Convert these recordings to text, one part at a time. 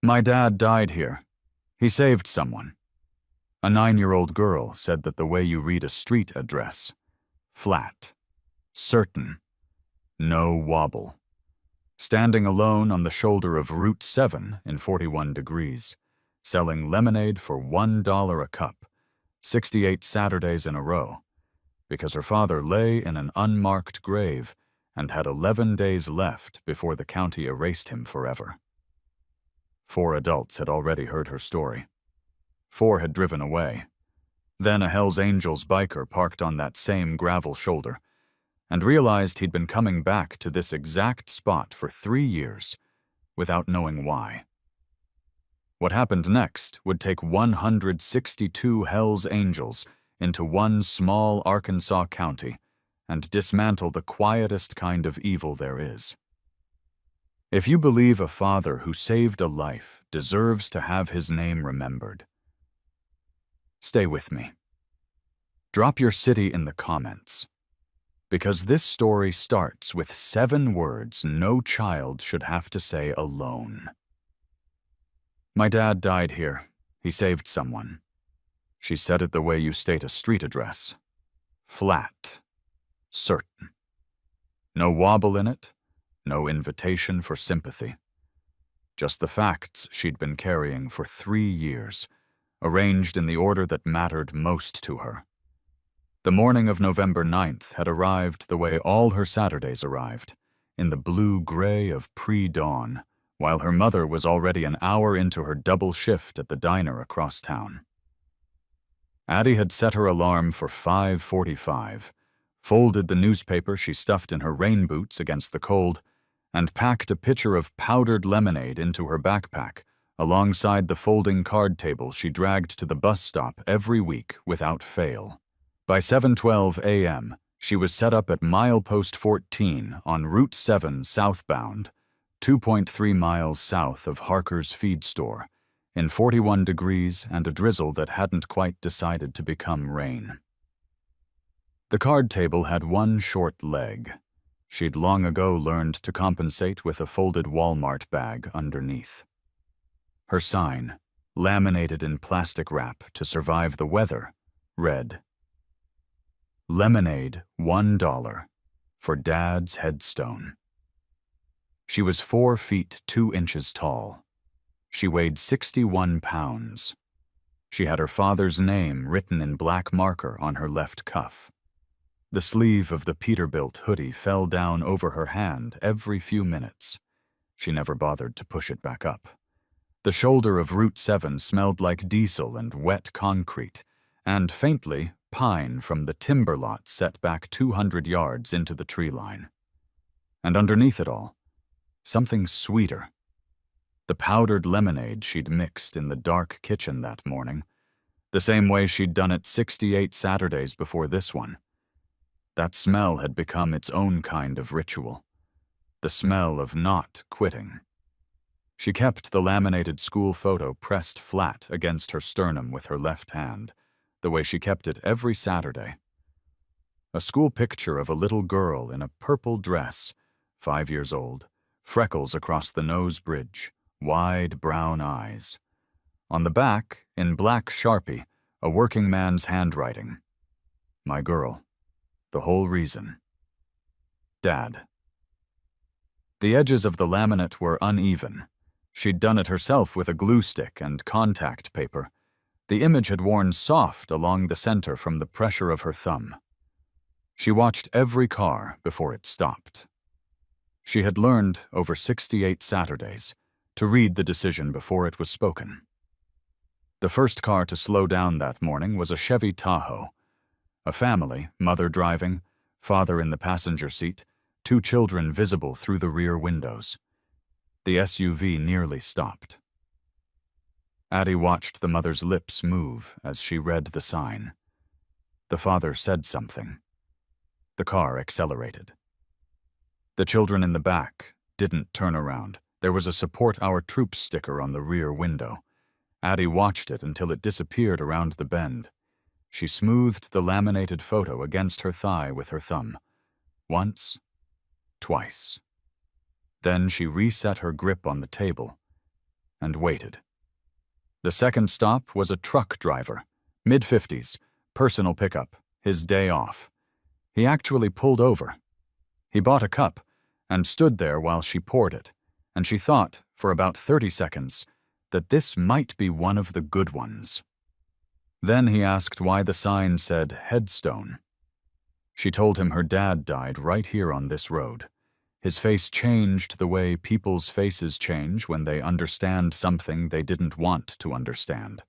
My dad died here. He saved someone. A 9-year-old girl said that the way you read a street address. Flat. Certain. No wobble. Standing alone on the shoulder of Route 7 in 41 degrees, selling lemonade for $1 a cup, 68 Saturdays in a row, because her father lay in an unmarked grave and had 11 days left before the county erased him forever. 4 adults had already heard her story. 4 had driven away. Then a Hells Angels biker parked on that same gravel shoulder and realized he'd been coming back to this exact spot for 3 years without knowing why. What happened next would take 162 Hells Angels into one small Arkansas county and dismantle the quietest kind of evil there is. If you believe a father who saved a life deserves to have his name remembered, stay with me. Drop your city in the comments, because this story starts with 7 words no child should have to say alone. My dad died here. He saved someone. She said it the way you state a street address. Flat. Certain. No wobble in it, no invitation for sympathy. Just the facts she'd been carrying for 3 years, arranged in the order that mattered most to her. The morning of November 9th had arrived the way all her Saturdays arrived, in the blue-gray of pre-dawn, while her mother was already an hour into her double shift at the diner across town. Addie had set her alarm for 5:45, folded the newspaper she stuffed in her rain boots against the cold, and packed a pitcher of powdered lemonade into her backpack alongside the folding card table she dragged to the bus stop every week without fail. By 7:12 a.m., she was set up at milepost 14 on Route 7 southbound, 2.3 miles south of Harker's feed store, in 41 degrees and a drizzle that hadn't quite decided to become rain. The card table had one short leg. She'd long ago learned to compensate with a folded Walmart bag underneath. Her sign, laminated in plastic wrap to survive the weather, read, "Lemonade, $1 for Dad's headstone." She was 4 feet 2 inches tall. She weighed 61 pounds. She had her father's name written in black marker on her left cuff. The sleeve of the Peterbilt hoodie fell down over her hand every few minutes. She never bothered to push it back up. The shoulder of Route 7 smelled like diesel and wet concrete, and faintly, pine from the timber lot set back 200 yards into the tree line. And underneath it all, something sweeter. The powdered lemonade she'd mixed in the dark kitchen that morning, the same way she'd done it 68 Saturdays before this one. That smell had become its own kind of ritual, the smell of not quitting. She kept the laminated school photo pressed flat against her sternum with her left hand, the way she kept it every Saturday. A school picture of a little girl in a purple dress, 5 years old, freckles across the nose bridge, wide brown eyes. On the back, in black Sharpie, a working man's handwriting. My girl. The whole reason. Dad. The edges of the laminate were uneven. She'd done it herself with a glue stick and contact paper. The image had worn soft along the center from the pressure of her thumb. She watched every car before it stopped. She had learned, over 68 Saturdays, to read the decision before it was spoken. The first car to slow down that morning was a Chevy Tahoe. A family, mother driving, father in the passenger seat, 2 children visible through the rear windows. The SUV nearly stopped. Addie watched the mother's lips move as she read the sign. The father said something. The car accelerated. The children in the back didn't turn around. There was a "Support Our Troops" sticker on the rear window. Addie watched it until it disappeared around the bend. She smoothed the laminated photo against her thigh with her thumb. Once, twice. Then she reset her grip on the table and waited. The second stop was a truck driver, mid-50s, personal pickup, his day off. He actually pulled over. He bought a cup and stood there while she poured it, and she thought, for about 30 seconds, that this might be one of the good ones. Then he asked why the sign said headstone. She told him her dad died right here on this road. His face changed the way people's faces change when they understand something they didn't want to understand.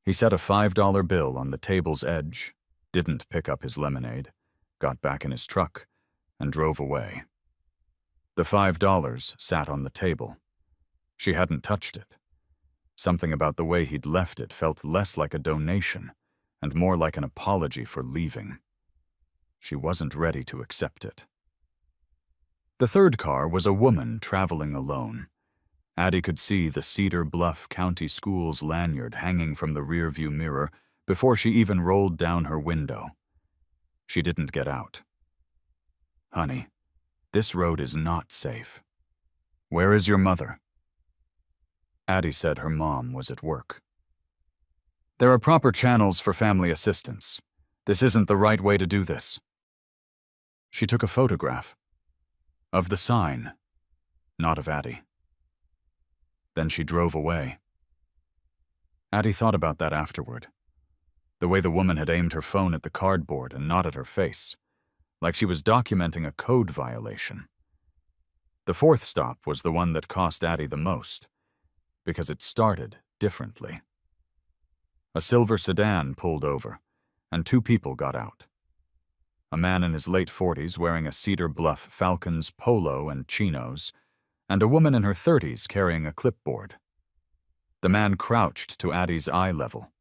He set a $5 bill on the table's edge, didn't pick up his lemonade, got back in his truck, and drove away. The $5 sat on the table. She hadn't touched it. Something about the way he'd left it felt less like a donation and more like an apology for leaving. She wasn't ready to accept it. The third car was a woman traveling alone. Addie could see the Cedar Bluff County Schools lanyard hanging from the rearview mirror before she even rolled down her window. She didn't get out. "Honey, this road is not safe. Where is your mother?" Addie said her mom was at work. "There are proper channels for family assistance. This isn't the right way to do this." She took a photograph of the sign, not of Addie. Then she drove away. Addie thought about that afterward. The way the woman had aimed her phone at the cardboard and not at her face, like she was documenting a code violation. The fourth stop was the one that cost Addie the most, because it started differently. A silver sedan pulled over, and two people got out. A man in his late 40s wearing a Cedar Bluff Falcons polo and chinos, and a woman in her 30s carrying a clipboard. The man crouched to Addie's eye level.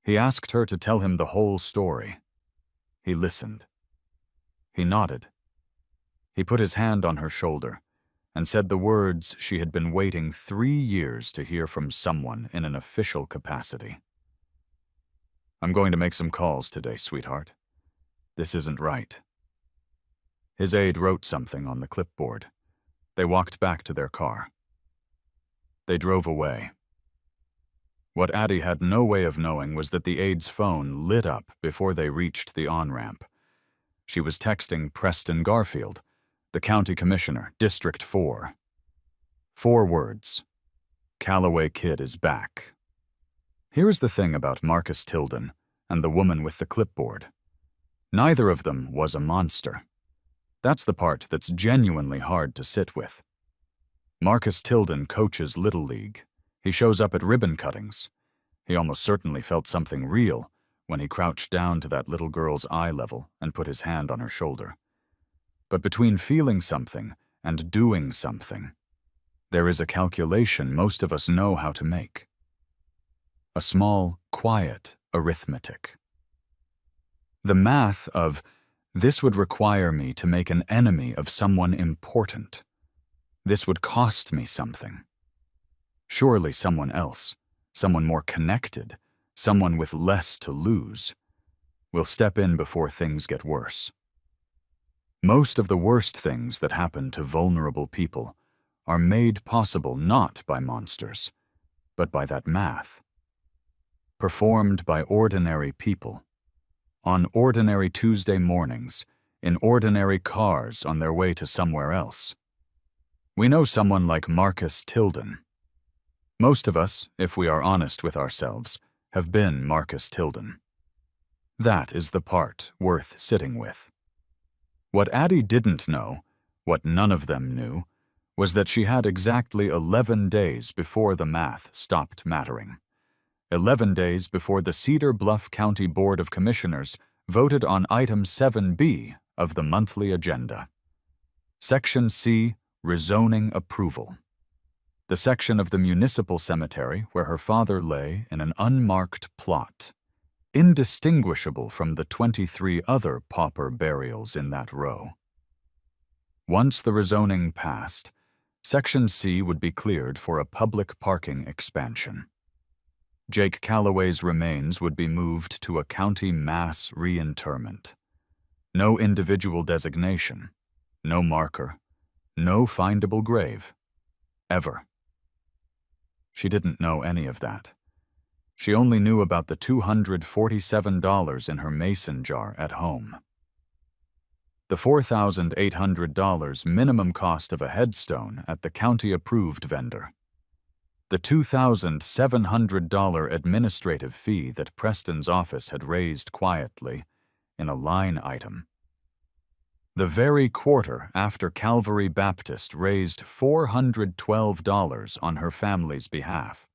He asked her to tell him the whole story. He listened. He nodded. He put his hand on her shoulder and said the words she had been waiting 3 years to hear from someone in an official capacity. "I'm going to make some calls today, sweetheart. This isn't right." His aide wrote something on the clipboard. They walked back to their car. They drove away. What Addie had no way of knowing was that the aide's phone lit up before they reached the on-ramp. She was texting Preston Garfield, the county commissioner, District 4. 4 words. "Callaway Kid is back." Here is the thing about Marcus Tilden and the woman with the clipboard. Neither of them was a monster. That's the part that's genuinely hard to sit with. Marcus Tilden coaches Little League. He shows up at ribbon cuttings. He almost certainly felt something real when he crouched down to that little girl's eye level and put his hand on her shoulder. But between feeling something and doing something, there is a calculation most of us know how to make. A small, quiet arithmetic. The math of, this would require me to make an enemy of someone important. This would cost me something. Surely someone else, someone more connected, someone with less to lose, will step in before things get worse. Most of the worst things that happen to vulnerable people are made possible not by monsters, but by that math. Performed by ordinary people, on ordinary Tuesday mornings, in ordinary cars on their way to somewhere else. We know someone like Marcus Tilden. Most of us, if we are honest with ourselves, have been Marcus Tilden. That is the part worth sitting with. What Addie didn't know, what none of them knew, was that she had exactly 11 days before the math stopped mattering. 11 days before the Cedar Bluff County Board of Commissioners voted on Item 7B of the monthly agenda. Section C, Rezoning Approval. The section of the municipal cemetery where her father lay in an unmarked plot, indistinguishable from the 23 other pauper burials in that row. Once the rezoning passed, Section C would be cleared for a public parking expansion. Jake Callaway's remains would be moved to a county mass reinterment. No individual designation, no marker, no findable grave, ever. She didn't know any of that. She only knew about the $247 in her mason jar at home. The $4,800 minimum cost of a headstone at the county-approved vendor. The $2,700 administrative fee that Preston's office had raised quietly in a line item. The very quarter after Calvary Baptist raised $412 on her family's behalf,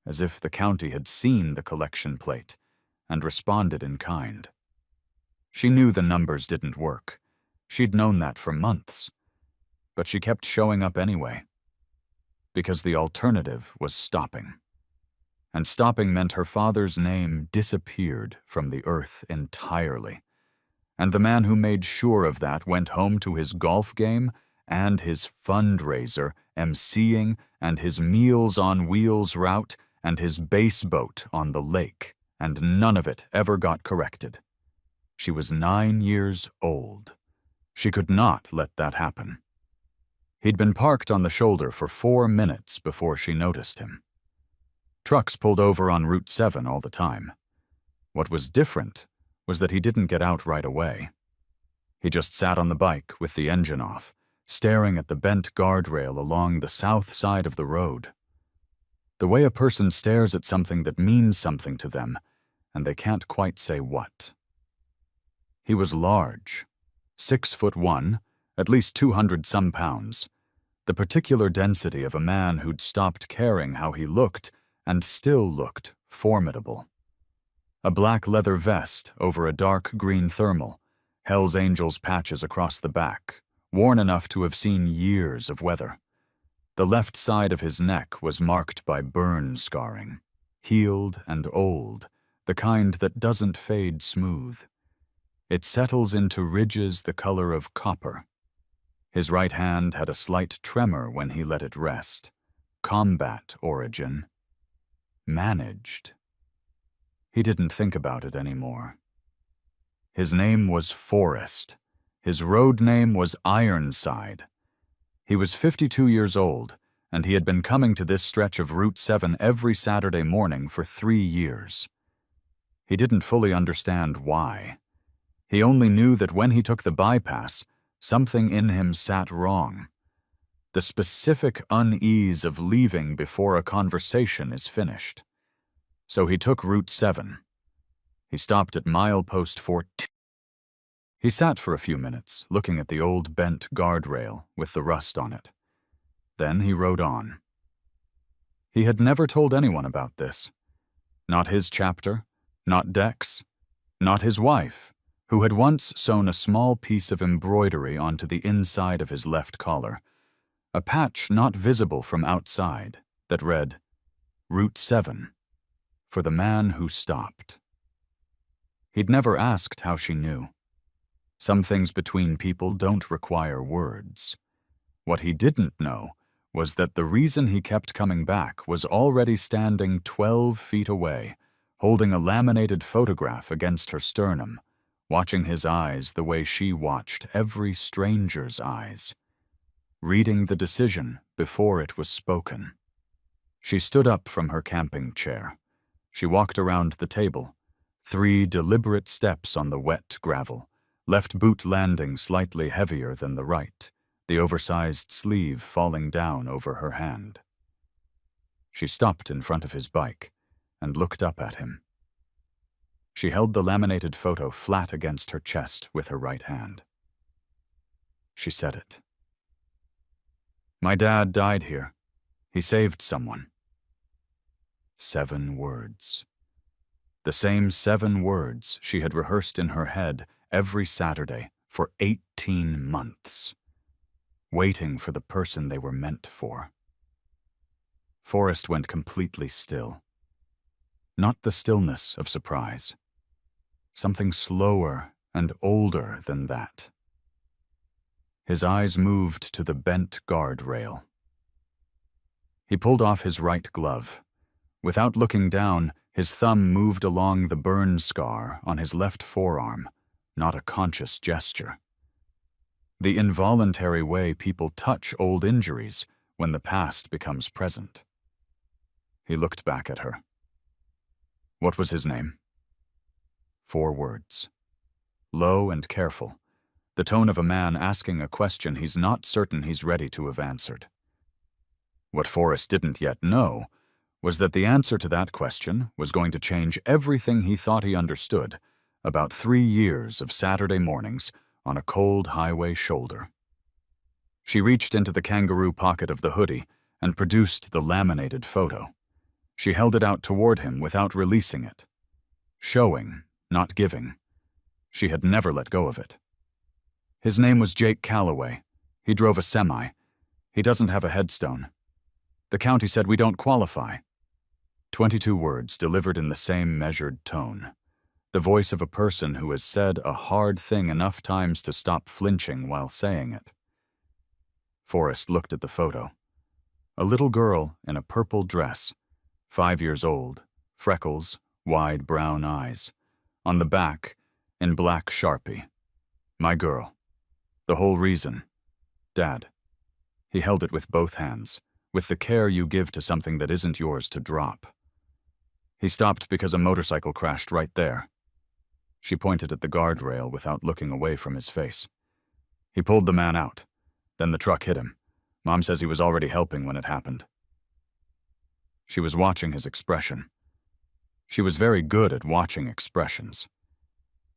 as if the county had seen the collection plate and responded in kind. She knew the numbers didn't work. She'd known that for months. But she kept showing up anyway. Because the alternative was stopping. And stopping meant her father's name disappeared from the earth entirely. And the man who made sure of that went home to his golf game and his fundraiser, emceeing, and his Meals on Wheels route, and his base boat on the lake, and none of it ever got corrected. She was 9 years old. She could not let that happen. He'd been parked on the shoulder for 4 minutes before she noticed him. Trucks pulled over on Route 7 all the time. What was different was that he didn't get out right away. He just sat on the bike with the engine off, staring at the bent guardrail along the south side of the road. The way a person stares at something that means something to them, and they can't quite say what. He was large, 6'1", at least 200-some pounds, the particular density of a man who'd stopped caring how he looked and still looked formidable. A black leather vest over a dark green thermal, Hell's Angels patches across the back, worn enough to have seen years of weather. The left side of his neck was marked by burn scarring, healed and old, the kind that doesn't fade smooth. It settles into ridges the color of copper. His right hand had a slight tremor when he let it rest. Combat origin. Managed. He didn't think about it anymore. His name was Forrest. His road name was Ironside. He was 52 years old, and he had been coming to this stretch of Route 7 every Saturday morning for 3 years. He didn't fully understand why. He only knew that when he took the bypass, something in him sat wrong. The specific unease of leaving before a conversation is finished. So he took Route 7. He stopped at milepost 14. He sat for a few minutes, looking at the old bent guardrail with the rust on it. Then he rode on. He had never told anyone about this. Not his chapter, not Dex, not his wife, who had once sewn a small piece of embroidery onto the inside of his left collar, a patch not visible from outside that read, Route 7, for the man who stopped. He'd never asked how she knew. Some things between people don't require words. What he didn't know was that the reason he kept coming back was already standing 12 feet away, holding a laminated photograph against her sternum, watching his eyes the way she watched every stranger's eyes, reading the decision before it was spoken. She stood up from her camping chair. She walked around the table, 3 deliberate steps on the wet gravel, left boot landing slightly heavier than the right, the oversized sleeve falling down over her hand. She stopped in front of his bike and looked up at him. She held the laminated photo flat against her chest with her right hand. She said it. My dad died here. He saved someone. 7 words. The same 7 words she had rehearsed in her head every Saturday for 18 months, waiting for the person they were meant for. Forrest went completely still. Not the stillness of surprise. Something slower and older than that. His eyes moved to the bent guardrail. He pulled off his right glove. Without looking down, his thumb moved along the burn scar on his left forearm, not a conscious gesture. The involuntary way people touch old injuries when the past becomes present. He looked back at her. What was his name? 4 words. Low and careful, the tone of a man asking a question he's not certain he's ready to have answered. What Forrest didn't yet know was that the answer to that question was going to change everything he thought he understood about 3 years of Saturday mornings on a cold highway shoulder. She reached into the kangaroo pocket of the hoodie and produced the laminated photo. She held it out toward him without releasing it. Showing, not giving. She had never let go of it. His name was Jake Calloway. He drove a semi. He doesn't have a headstone. The county said we don't qualify. 22 words delivered in the same measured tone. The voice of a person who has said a hard thing enough times to stop flinching while saying it. Forrest looked at the photo. A little girl in a purple dress, 5 years old, freckles, wide brown eyes. On the back, in black Sharpie. My girl. The whole reason. Dad. He held it with both hands, with the care you give to something that isn't yours to drop. He stopped because a motorcycle crashed right there. She pointed at the guardrail without looking away from his face. He pulled the man out. Then the truck hit him. Mom says he was already helping when it happened. She was watching his expression. She was very good at watching expressions.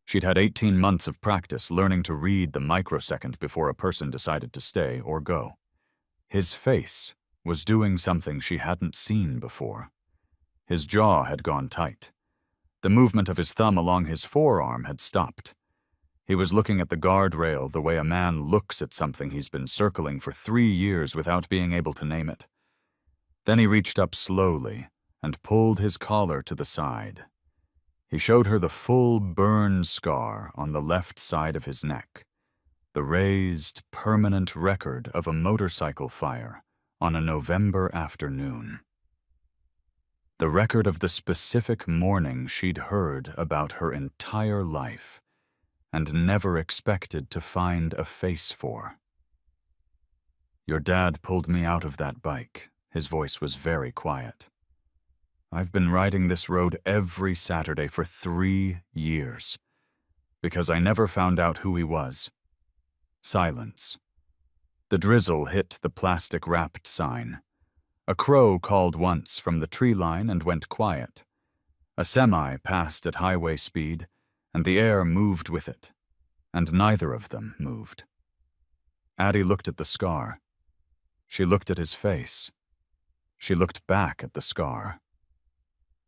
She'd had 18 months of practice learning to read the microsecond before a person decided to stay or go. His face was doing something she hadn't seen before. His jaw had gone tight. The movement of his thumb along his forearm had stopped. He was looking at the guardrail the way a man looks at something he's been circling for 3 years without being able to name it. Then he reached up slowly and pulled his collar to the side. He showed her the full burn scar on the left side of his neck, the raised, permanent record of a motorcycle fire on a November afternoon. The record of the specific morning she'd heard about her entire life and never expected to find a face for. Your dad pulled me out of that bike. His voice was very quiet. I've been riding this road every Saturday for 3 years because I never found out who he was. Silence. The drizzle hit the plastic-wrapped sign. A crow called once from the tree line and went quiet. A semi passed at highway speed, and the air moved with it, and neither of them moved. Addie looked at the scar. She looked at his face. She looked back at the scar.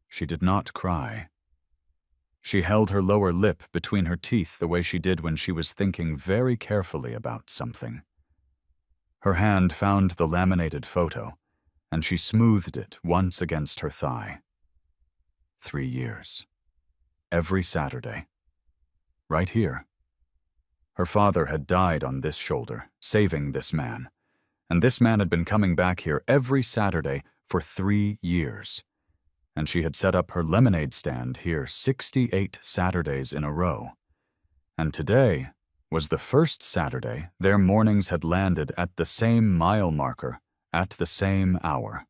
She did not cry. She held her lower lip between her teeth the way she did when she was thinking very carefully about something. Her hand found the laminated photo, and she smoothed it once against her thigh. 3 years. Every Saturday. Right here. Her father had died on this shoulder, saving this man, and this man had been coming back here every Saturday for 3 years. And she had set up her lemonade stand here 68 Saturdays in a row. And today was the first Saturday their mornings had landed at the same mile marker at the same hour.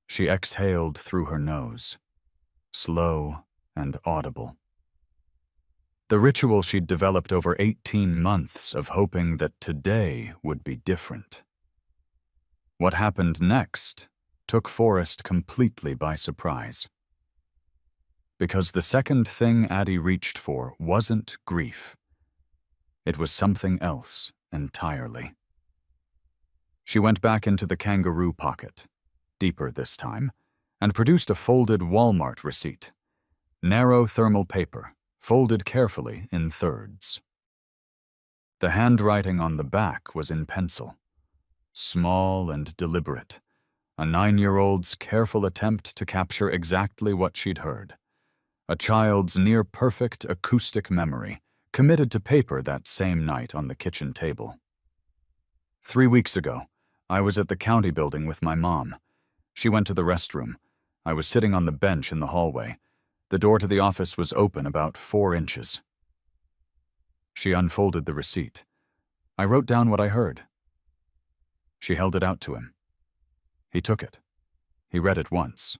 She exhaled through her nose, slow and audible. The ritual she'd developed over 18 months of hoping that today would be different. What happened next took Forrest completely by surprise. Because the second thing Addie reached for wasn't grief. It was something else entirely. She went back into the kangaroo pocket, deeper this time, and produced a folded Walmart receipt. Narrow thermal paper, folded carefully in thirds. The handwriting on the back was in pencil, small and deliberate. A 9-year-old's careful attempt to capture exactly what she'd heard. A child's near-perfect acoustic memory, committed to paper that same night on the kitchen table. 3 weeks ago, I was at the county building with my mom. She went to the restroom. I was sitting on the bench in the hallway. The door to the office was open about 4 inches. She unfolded the receipt. I wrote down what I heard. She held it out to him. He took it. He read it once.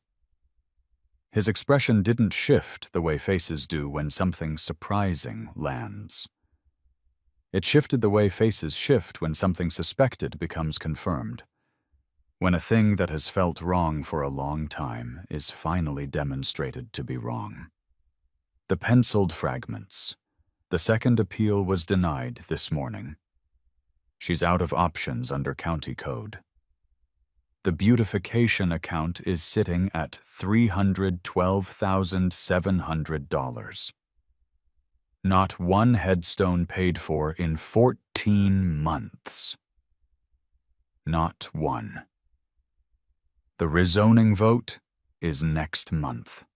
His expression didn't shift the way faces do when something surprising lands. It shifted the way faces shift when something suspected becomes confirmed. When a thing that has felt wrong for a long time is finally demonstrated to be wrong. The penciled fragments. The second appeal was denied this morning. She's out of options under county code. The beautification account is sitting at $312,700. Not one headstone paid for in 14 months. Not one. The rezoning vote is next month.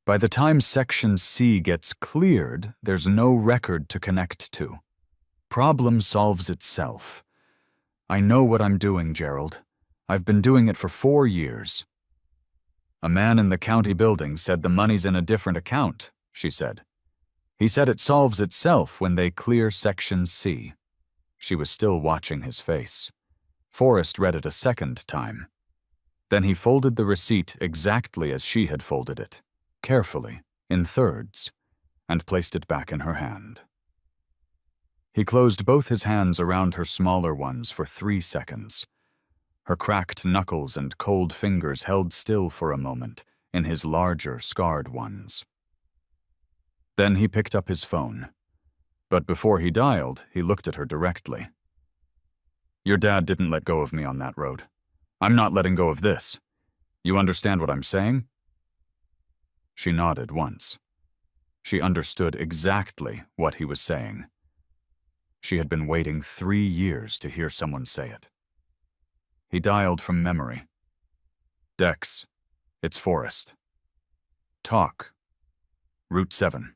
By the time Section C gets cleared, there's no record to connect to. Problem solves itself. I know what I'm doing, Gerald. I've been doing it for 4 years. A man in the county building said the money's in a different account, she said. He said it solves itself when they clear Section C. She was still watching his face. Forrest read it a second time. Then he folded the receipt exactly as she had folded it, carefully, in thirds, and placed it back in her hand. He closed both his hands around her smaller ones for 3 seconds. Her cracked knuckles and cold fingers held still for a moment in his larger, scarred ones. Then he picked up his phone. But before he dialed, he looked at her directly. Your dad didn't let go of me on that road. I'm not letting go of this. You understand what I'm saying? She nodded once. She understood exactly what he was saying. She had been waiting 3 years to hear someone say it. He dialed from memory. Dex, it's Forrest. Talk. Route 7.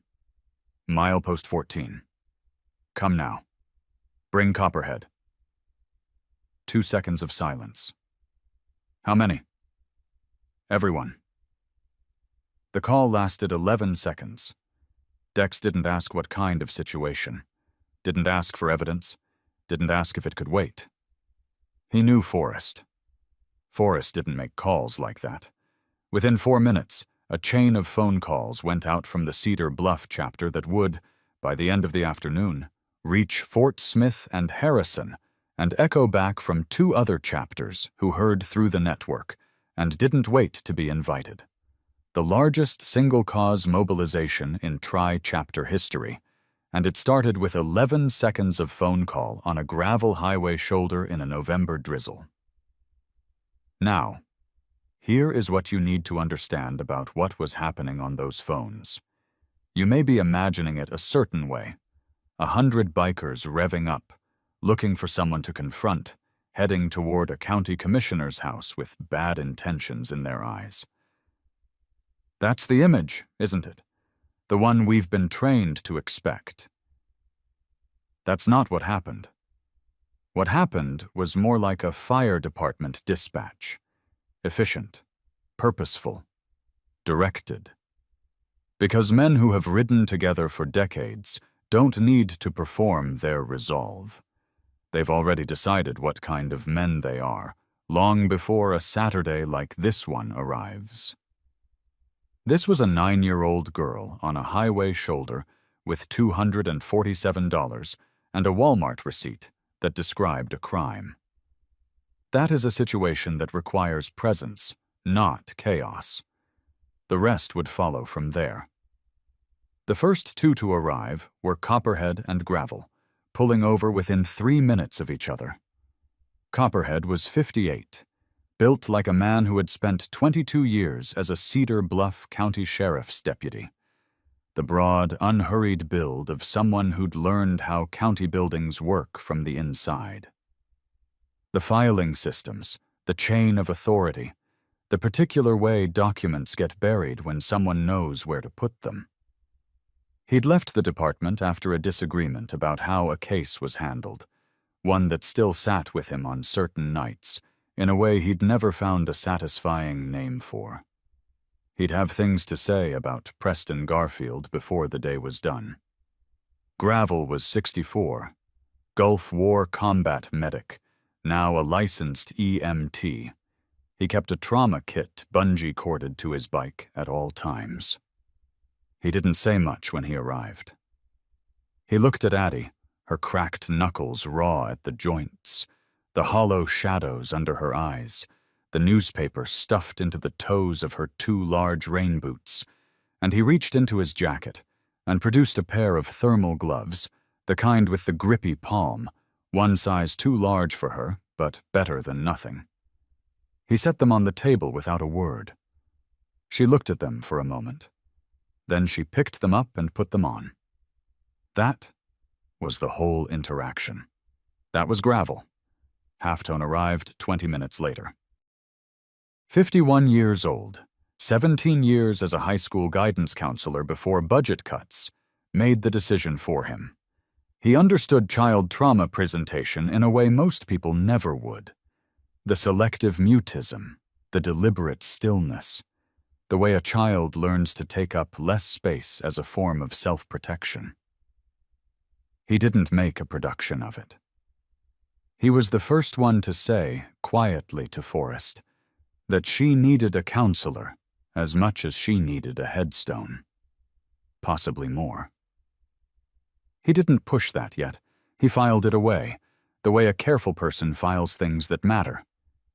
Milepost 14. Come now. Bring Copperhead. 2 seconds of silence. How many? Everyone. The call lasted 11 seconds. Dex didn't ask what kind of situation. Didn't ask for evidence. Didn't ask if it could wait. He knew Forrest. Forrest didn't make calls like that. Within 4 minutes, a chain of phone calls went out from the Cedar Bluff chapter that would, by the end of the afternoon, reach Fort Smith and Harrison and echo back from 2 other chapters who heard through the network and didn't wait to be invited. The largest single-cause mobilization in tri-chapter history, and it started with 11 seconds of phone call on a gravel highway shoulder in a November drizzle. Now, here is what you need to understand about what was happening on those phones. You may be imagining it a certain way. 100 bikers revving up, looking for someone to confront, heading toward a county commissioner's house with bad intentions in their eyes. That's the image, isn't it? The one we've been trained to expect. That's not what happened. What happened was more like a fire department dispatch. Efficient, purposeful, directed. Because men who have ridden together for decades don't need to perform their resolve. They've already decided what kind of men they are, long before a Saturday like this one arrives. This was a 9-year-old girl on a highway shoulder with $247 and a Walmart receipt that described a crime. That is a situation that requires presence, not chaos. The rest would follow from there. The first 2 to arrive were Copperhead and Gravel, pulling over within 3 minutes of each other. Copperhead was 58. Built like a man who had spent 22 years as a Cedar Bluff County Sheriff's deputy. The broad, unhurried build of someone who'd learned how county buildings work from the inside. The filing systems, the chain of authority, the particular way documents get buried when someone knows where to put them. He'd left the department after a disagreement about how a case was handled, one that still sat with him on certain nights, in a way he'd never found a satisfying name for. He'd have things to say about Preston Garfield before the day was done. Gravel was 64, Gulf War combat medic, now a licensed EMT. He kept a trauma kit bungee corded to his bike at all times. He didn't say much when he arrived. He looked at Addie, her cracked knuckles raw at the joints, the hollow shadows under her eyes, the newspaper stuffed into the toes of her 2 large rain boots, and he reached into his jacket and produced a pair of thermal gloves, the kind with the grippy palm, one size too large for her, but better than nothing. He set them on the table without a word. She looked at them for a moment. Then she picked them up and put them on. That was the whole interaction. That was gravel. Halftone arrived 20 minutes later. 51 years old, 17 years as a high school guidance counselor before budget cuts, made the decision for him. He understood child trauma presentation in a way most people never would. The selective mutism, the deliberate stillness, the way a child learns to take up less space as a form of self-protection. He didn't make a production of it. He was the first one to say, quietly to Forrest, that she needed a counselor as much as she needed a headstone. Possibly more. He didn't push that yet. He filed it away, the way a careful person files things that matter,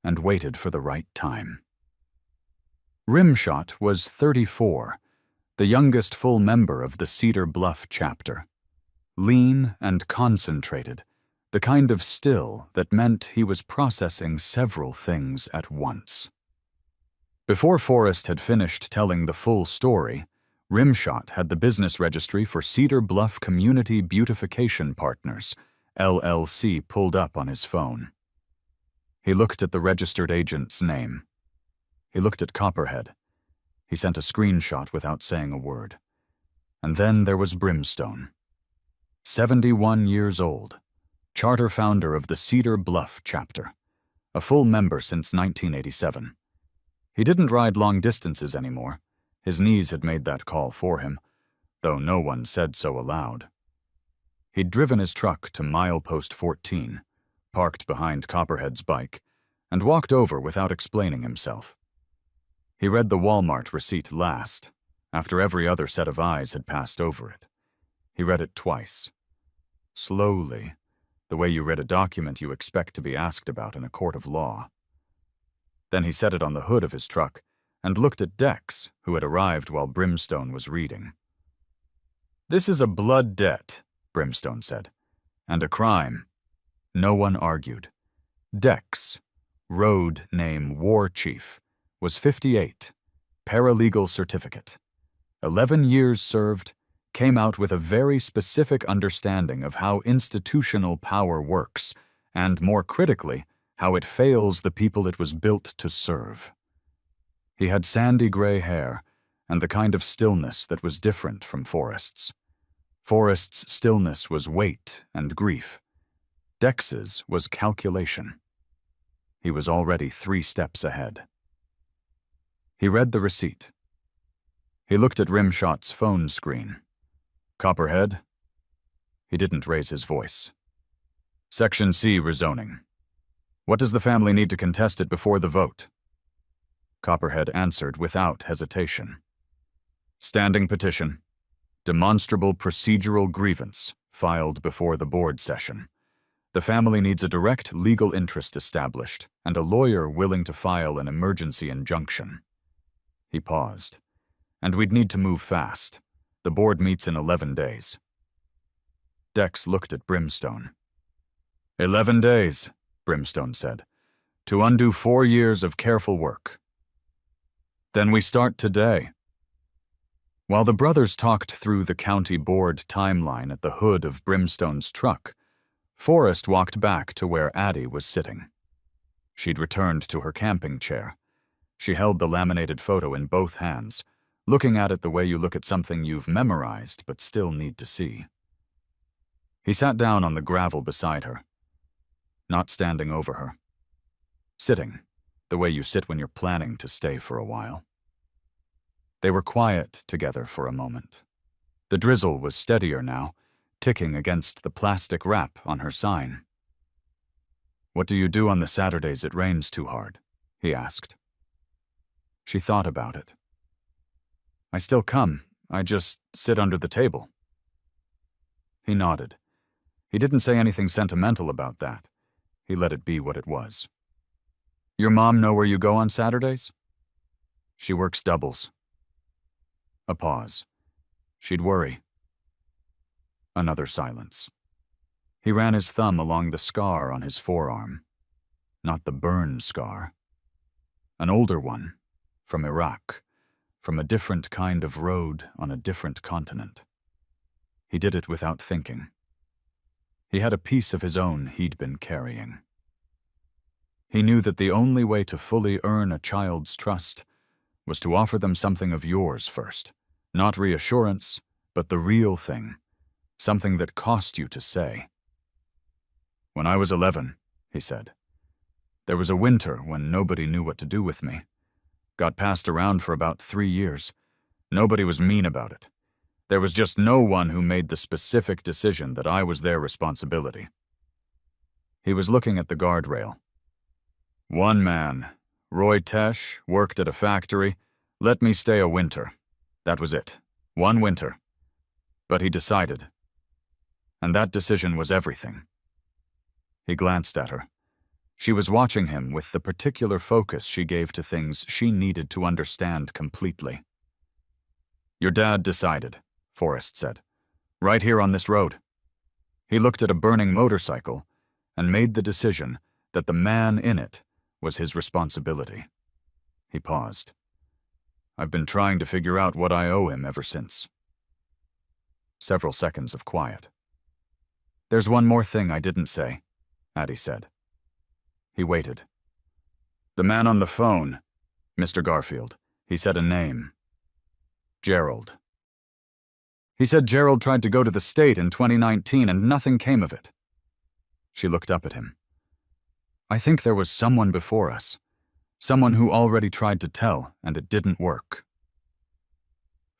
and waited for the right time. Rimshot was 34, the youngest full member of the Cedar Bluff chapter. Lean and concentrated, the kind of still that meant he was processing several things at once. Before Forrest had finished telling the full story, Rimshot had the business registry for Cedar Bluff Community Beautification Partners, LLC, pulled up on his phone. He looked at the registered agent's name. He looked at Copperhead. He sent a screenshot without saying a word. And then there was Brimstone. 71 years old, charter founder of the Cedar Bluff chapter, a full member since 1987. He didn't ride long distances anymore. His knees had made that call for him, though no one said so aloud. He'd driven his truck to milepost 14, parked behind Copperhead's bike, and walked over without explaining himself. He read the Walmart receipt last, after every other set of eyes had passed over it. He read it twice. Slowly, the way you read a document you expect to be asked about in a court of law. Then he set it on the hood of his truck and looked at Dex, who had arrived while Brimstone was reading. "This is a blood debt," Brimstone said, "and a crime." No one argued. Dex, road name War Chief, was 58, paralegal certificate. 11 years served, came out with a very specific understanding of how institutional power works, and more critically, how it fails the people it was built to serve. He had sandy gray hair, and the kind of stillness that was different from Forrest's. Forrest's stillness was weight and grief. Dex's was calculation. He was already 3 steps ahead. He read the receipt. He looked at Rimshot's phone screen. "Copperhead?" He didn't raise his voice. "Section C rezoning. What does the family need to contest it before the vote?" Copperhead answered without hesitation. "Standing petition. Demonstrable procedural grievance filed before the board session. The family needs a direct legal interest established and a lawyer willing to file an emergency injunction." He paused. "And we'd need to move fast. The board meets in 11 days. Dex looked at Brimstone. 11 days, Brimstone said, to undo 4 years of careful work. Then we start today. While the brothers talked through the county board timeline at the hood of Brimstone's truck, Forrest walked back to where Addie was sitting. She'd returned to her camping chair. She held the laminated photo in both hands, looking at it the way you look at something you've memorized but still need to see. He sat down on the gravel beside her, not standing over her. Sitting, the way you sit when you're planning to stay for a while. They were quiet together for a moment. The drizzle was steadier now, ticking against the plastic wrap on her sign. "What do you do on the Saturdays it rains too hard?" he asked. She thought about it. I still come. I just sit under the table. He nodded. He didn't say anything sentimental about that. He let it be what it was. Your mom know where you go on Saturdays? She works doubles. A pause. She'd worry. Another silence. He ran his thumb along the scar on his forearm. Not the burn scar. An older one, from Iraq, from a different kind of road on a different continent. He did it without thinking. He had a piece of his own he'd been carrying. He knew that the only way to fully earn a child's trust was to offer them something of yours first. Not reassurance, but the real thing. Something that cost you to say. When I was 11, he said, there was a winter when nobody knew what to do with me. Got passed around for about 3 years. Nobody was mean about it. There was just no one who made the specific decision that I was their responsibility. He was looking at the guardrail. One man, Roy Tesh, worked at a factory, let me stay a winter. That was it. One winter. But he decided. And that decision was everything. He glanced at her. She was watching him with the particular focus she gave to things she needed to understand completely. Your dad decided, Forrest said. Right here on this road. He looked at a burning motorcycle and made the decision that the man in it was his responsibility. He paused. I've been trying to figure out what I owe him ever since. Several seconds of quiet. There's one more thing I didn't say, Addie said. He waited. The man on the phone, Mr. Garfield. He said a name. Gerald. He said Gerald tried to go to the state in 2019 and nothing came of it. She looked up at him. I think there was someone before us. Someone who already tried to tell, and it didn't work.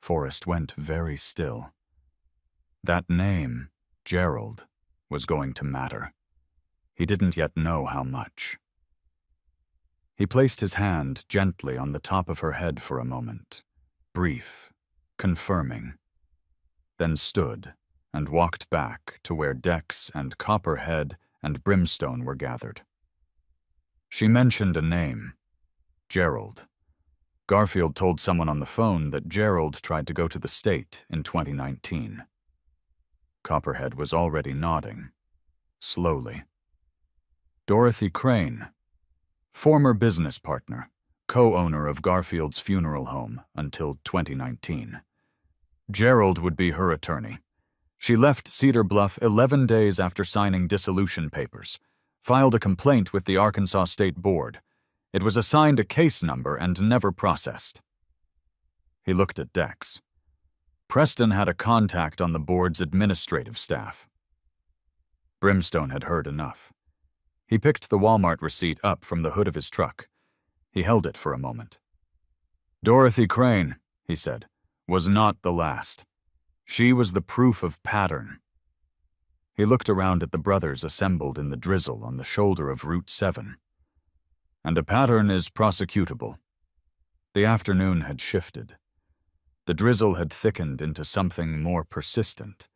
Forrest went very still. That name, Gerald, was going to matter. He didn't yet know how much. He placed his hand gently on the top of her head for a moment, brief, confirming, then stood and walked back to where Dex and Copperhead and Brimstone were gathered. She mentioned a name, Gerald. Garfield told someone on the phone that Gerald tried to go to the state in 2019. Copperhead was already nodding, slowly. Dorothy Crane, former business partner, co-owner of Garfield's funeral home until 2019. Gerald would be her attorney. She left Cedar Bluff 11 days after signing dissolution papers, filed a complaint with the Arkansas State Board. It was assigned a case number and never processed. He looked at Dex. Preston had a contact on the board's administrative staff. Brimstone had heard enough. He picked the Walmart receipt up from the hood of his truck. He held it for a moment. Dorothy Crane, he said, was not the last. She was the proof of pattern. He looked around at the brothers assembled in the drizzle on the shoulder of Route 7. And a pattern is prosecutable. The afternoon had shifted. The drizzle had thickened into something more persistent,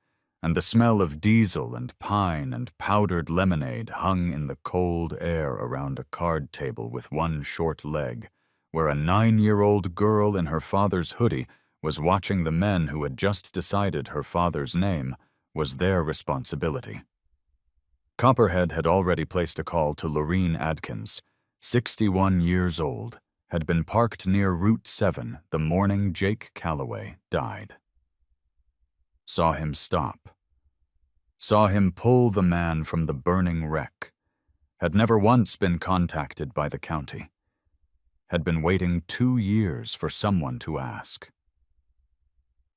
and the smell of diesel and pine and powdered lemonade hung in the cold air around a card table with one short leg, where a 9-year-old girl in her father's hoodie was watching the men who had just decided her father's name was their responsibility. Copperhead had already placed a call to Lorene Adkins, 61 years old, had been parked near Route 7 the morning Jake Calloway died. Saw him stop. Saw him pull the man from the burning wreck. Had never once been contacted by the county. Had been waiting 2 years for someone to ask.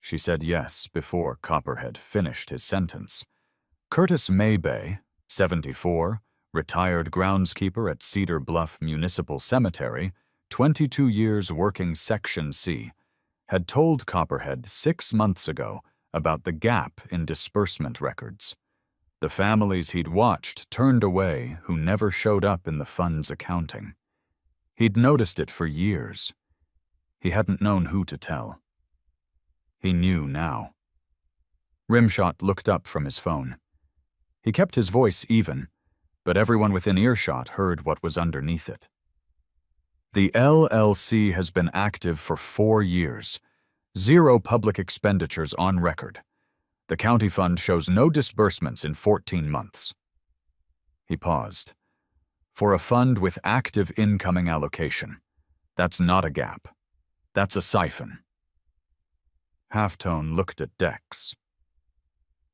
She said yes before Copperhead finished his sentence. Curtis Maybay, 74, retired groundskeeper at Cedar Bluff Municipal Cemetery, 22 years working Section C, had told Copperhead 6 months ago about the gap in disbursement records. The families he'd watched turned away who never showed up in the fund's accounting. He'd noticed it for years. He hadn't known who to tell. He knew now. Rimshot looked up from his phone. He kept his voice even, but everyone within earshot heard what was underneath it. The LLC has been active for 4 years. 0 public expenditures on record. The county fund shows no disbursements in 14 months. He paused. For a fund with active incoming allocation, that's not a gap. That's a siphon. Halftone looked at Dex.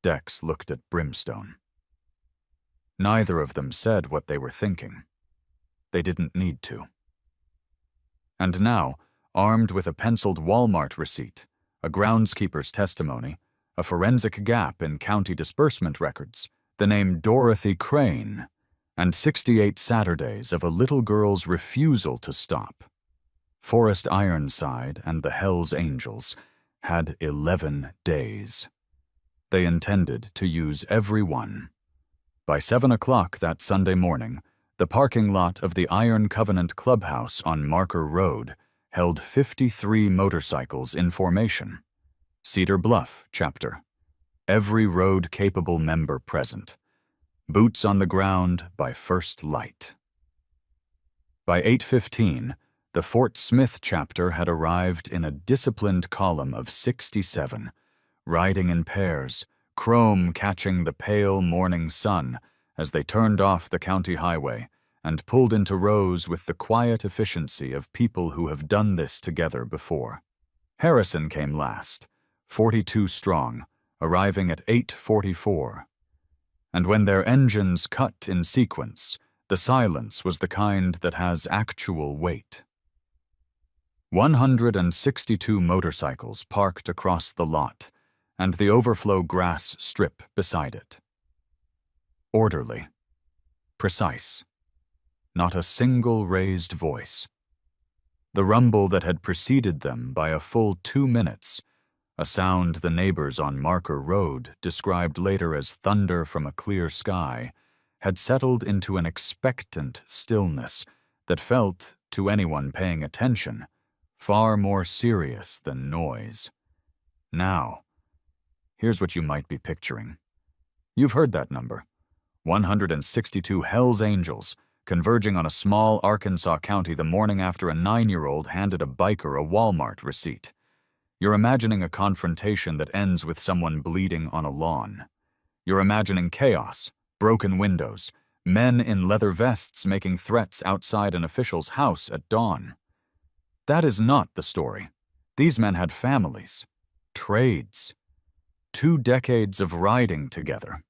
Dex looked at Brimstone. Neither of them said what they were thinking. They didn't need to. And now, armed with a penciled Walmart receipt, a groundskeeper's testimony, a forensic gap in county disbursement records, the name Dorothy Crane, and 68 Saturdays of a little girl's refusal to stop, Forrest Ironside and the Hells Angels had 11 days. They intended to use every one. By 7 o'clock that Sunday morning, the parking lot of the Iron Covenant Clubhouse on Marker Road held 53 motorcycles in formation. Cedar Bluff chapter. Every road-capable member present. Boots on the ground by first light. By 8:15, the Fort Smith chapter had arrived in a disciplined column of 67, riding in pairs, chrome catching the pale morning sun as they turned off the county highway and pulled into rows with the quiet efficiency of people who have done this together before. Harrison came last, 42 strong, arriving at 8:44. And when their engines cut in sequence, the silence was the kind that has actual weight. 162 motorcycles parked across the lot, and the overflow grass strip beside it. Orderly. Precise. Not a single raised voice. The rumble that had preceded them by a full 2 minutes, a sound the neighbors on Marker Road described later as thunder from a clear sky, had settled into an expectant stillness that felt, to anyone paying attention, far more serious than noise. Now, here's what you might be picturing. You've heard that number. 162 Hells Angels converging on a small Arkansas county the morning after a 9-year-old handed a biker a Walmart receipt. You're imagining a confrontation that ends with someone bleeding on a lawn. You're imagining chaos, broken windows, men in leather vests making threats outside an official's house at dawn. That is not the story. These men had families, trades, 2 decades of riding together,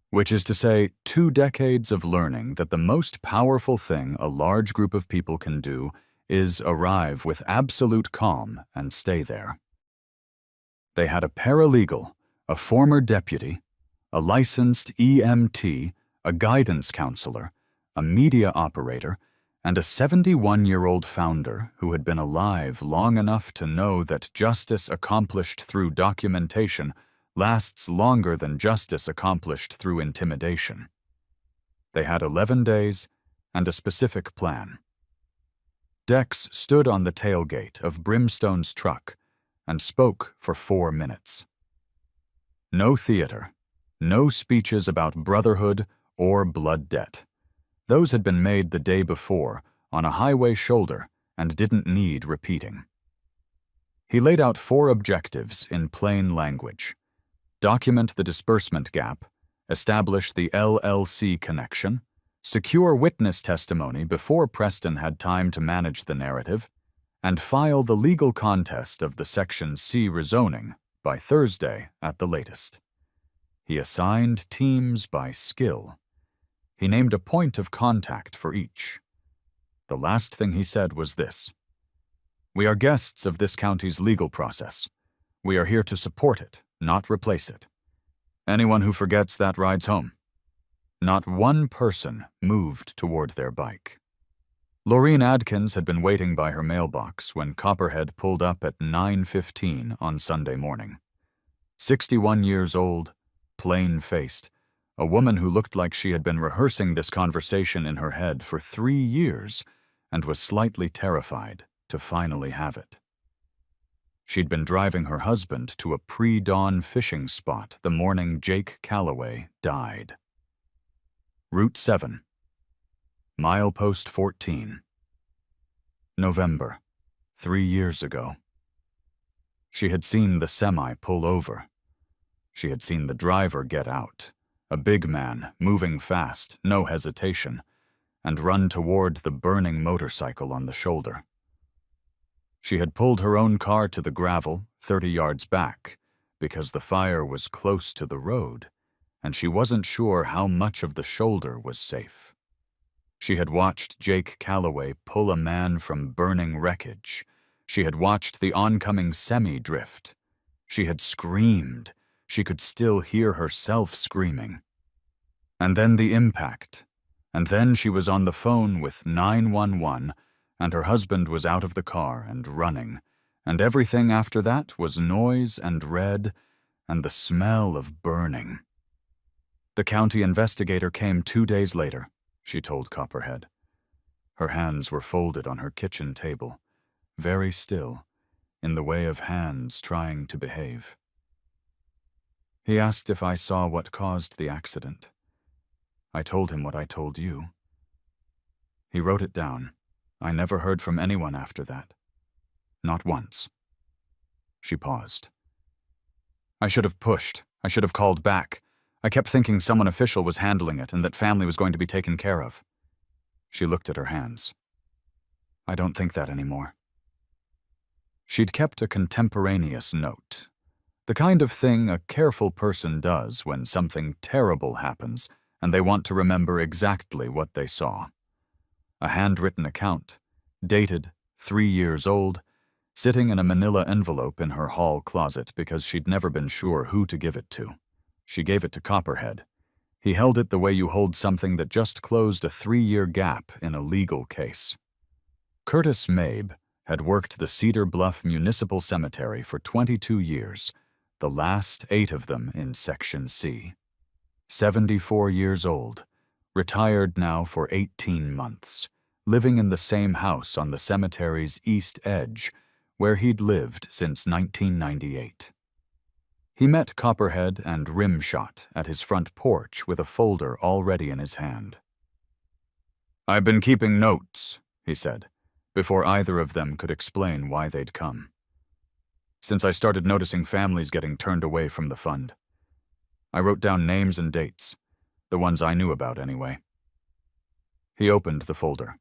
which is to say 2 decades of learning that the most powerful thing a large group of people can do is arrive with absolute calm and stay there. They had a paralegal, a former deputy, a licensed EMT, a guidance counselor, a media operator, and a 71-year-old founder who had been alive long enough to know that justice accomplished through documentation lasts longer than justice accomplished through intimidation. They had 11 days and a specific plan. Dex stood on the tailgate of Brimstone's truck and spoke for 4 minutes. No theater, no speeches about Brotherhood or blood debt. Those had been made the day before on a highway shoulder and didn't need repeating. He laid out 4 objectives in plain language. Document the disbursement gap, establish the LLC connection, secure witness testimony before Preston had time to manage the narrative, and file the legal contest of the Section C rezoning by Thursday at the latest. He assigned teams by skill. He named a point of contact for each. The last thing he said was this: "We are guests of this county's legal process. We are here to support it, not replace it. Anyone who forgets that rides home." Not one person moved toward their bike. Laureen Adkins had been waiting by her mailbox when Copperhead pulled up at 9:15 on Sunday morning. 61 years old, plain-faced, a woman who looked like she had been rehearsing this conversation in her head for 3 years and was slightly terrified to finally have it. She'd been driving her husband to a pre-dawn fishing spot the morning Jake Calloway died. Route 7. Milepost 14. November, 3 years ago. She had seen the semi pull over. She had seen the driver get out, a big man, moving fast, no hesitation, and run toward the burning motorcycle on the shoulder. She had pulled her own car to the gravel 30 yards back because the fire was close to the road, and she wasn't sure how much of the shoulder was safe. She had watched Jake Calloway pull a man from burning wreckage. She had watched the oncoming semi-drift. She had screamed. She could still hear herself screaming. And then the impact. And then she was on the phone with 911, and her husband was out of the car and running, and everything after that was noise and red and the smell of burning. The county investigator came 2 days later, she told Copperhead. Her hands were folded on her kitchen table, very still, in the way of hands trying to behave. He asked if I saw what caused the accident. I told him what I told you. He wrote it down. I never heard from anyone after that. Not once. She paused. I should have pushed. I should have called back. I kept thinking someone official was handling it and that family was going to be taken care of. She looked at her hands. I don't think that anymore. She'd kept a contemporaneous note. The kind of thing a careful person does when something terrible happens and they want to remember exactly what they saw. A handwritten account, dated 3 years old, sitting in a manila envelope in her hall closet because she'd never been sure who to give it to. She gave it to Copperhead. He held it the way you hold something that just closed a 3-year gap in a legal case. Curtis Mabe had worked the Cedar Bluff Municipal Cemetery for 22 years, the last 8 of them in Section C. 74 years old, retired now for 18 months, living in the same house on the cemetery's east edge, where he'd lived since 1998. He met Copperhead and Rimshot at his front porch with a folder already in his hand. I've been keeping notes, he said, before either of them could explain why they'd come. Since I started noticing families getting turned away from the fund. I wrote down names and dates, the ones I knew about anyway. He opened the folder.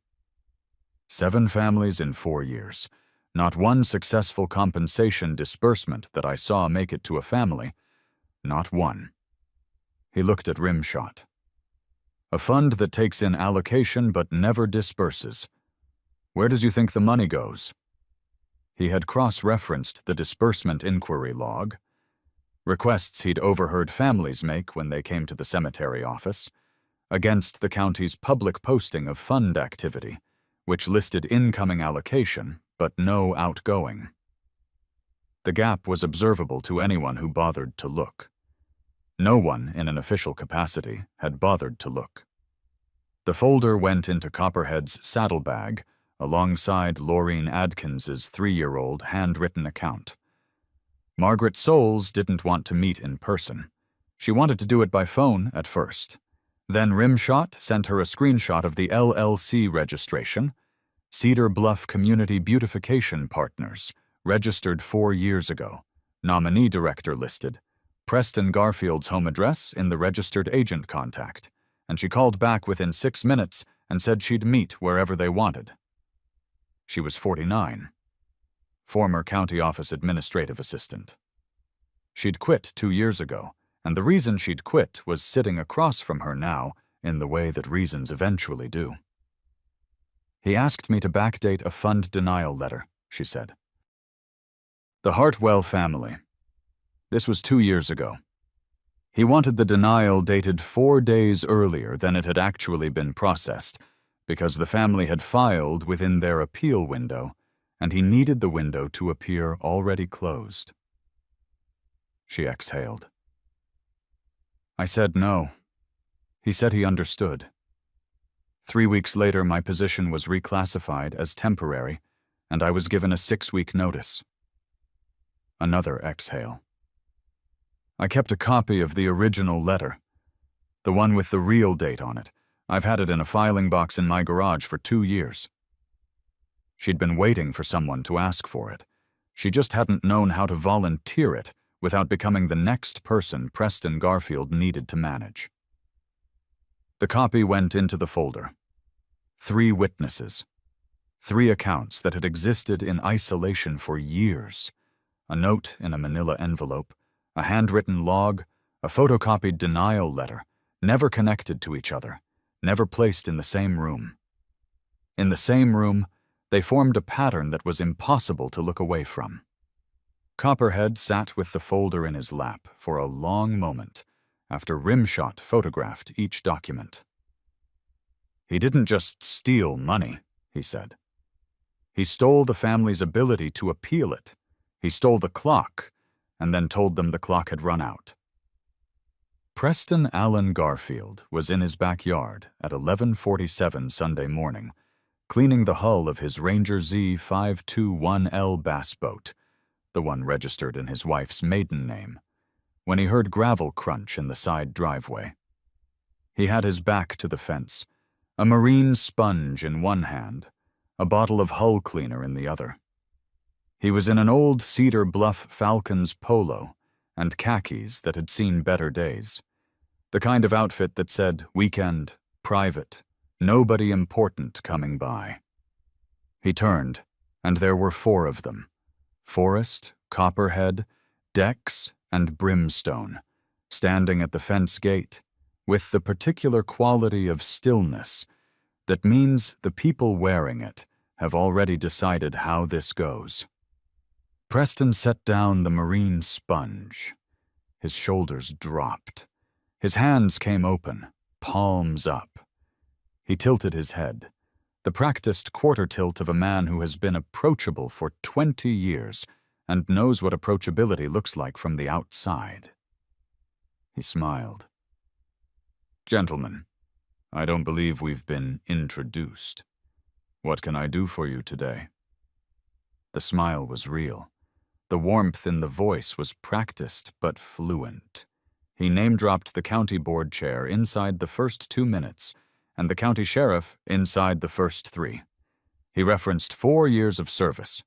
7 families in 4 years. Not one successful compensation disbursement that I saw make it to a family. Not one. He looked at Rimshot. A fund that takes in allocation but never disburses. Where does you think the money goes? He had cross-referenced the disbursement inquiry log, requests he'd overheard families make when they came to the cemetery office, against the county's public posting of fund activity, which listed incoming allocation but no outgoing. The gap was observable to anyone who bothered to look. No one in an official capacity had bothered to look. The folder went into Copperhead's saddlebag alongside Laureen Adkins's 3-year-old handwritten account. Margaret Soules didn't want to meet in person. She wanted to do it by phone at first. Then Rimshot sent her a screenshot of the LLC registration, Cedar Bluff Community Beautification Partners, registered 4 years ago, nominee director listed, Preston Garfield's home address in the registered agent contact, and she called back within 6 minutes and said she'd meet wherever they wanted. She was 49, former county office administrative assistant. She'd quit 2 years ago, and the reason she'd quit was sitting across from her now in the way that reasons eventually do. He asked me to backdate a fund denial letter, she said. The Hartwell family. This was 2 years ago. He wanted the denial dated 4 days earlier than it had actually been processed, because the family had filed within their appeal window, and he needed the window to appear already closed. She exhaled. I said no. He said he understood. 3 weeks later, my position was reclassified as temporary, and I was given a 6-week notice. Another exhale. I kept a copy of the original letter, the one with the real date on it. I've had it in a filing box in my garage for 2 years. She'd been waiting for someone to ask for it. She just hadn't known how to volunteer it without becoming the next person Preston Garfield needed to manage. The copy went into the folder. 3 witnesses. 3 accounts that had existed in isolation for years. A note in a manila envelope, a handwritten log, a photocopied denial letter, never connected to each other, never placed in the same room. In the same room, they formed a pattern that was impossible to look away from. Copperhead sat with the folder in his lap for a long moment after Rimshot photographed each document. He didn't just steal money, he said. He stole the family's ability to appeal it. He stole the clock, and then told them the clock had run out. Preston Allen Garfield was in his backyard at 11:47 Sunday morning, cleaning the hull of his Ranger Z 521L bass boat, the one registered in his wife's maiden name, when he heard gravel crunch in the side driveway. He had his back to the fence, a marine sponge in one hand, a bottle of hull cleaner in the other. He was in an old Cedar Bluff Falcons polo and khakis that had seen better days, the kind of outfit that said weekend, private, nobody important coming by. He turned, and there were 4 of them: Forrest, Copperhead, Dex, and Brimstone, standing at the fence gate, with the particular quality of stillness that means the people wearing it have already decided how this goes. Preston set down the marine sponge. His shoulders dropped. His hands came open, palms up. He tilted his head, the practiced quarter tilt of a man who has been approachable for 20 years and knows what approachability looks like from the outside. He smiled. "Gentlemen, I don't believe we've been introduced. What can I do for you today?" The smile was real. The warmth in the voice was practiced but fluent. He name-dropped the county board chair inside the first 2 minutes, and the county sheriff inside the first 3. He referenced 4 years of service.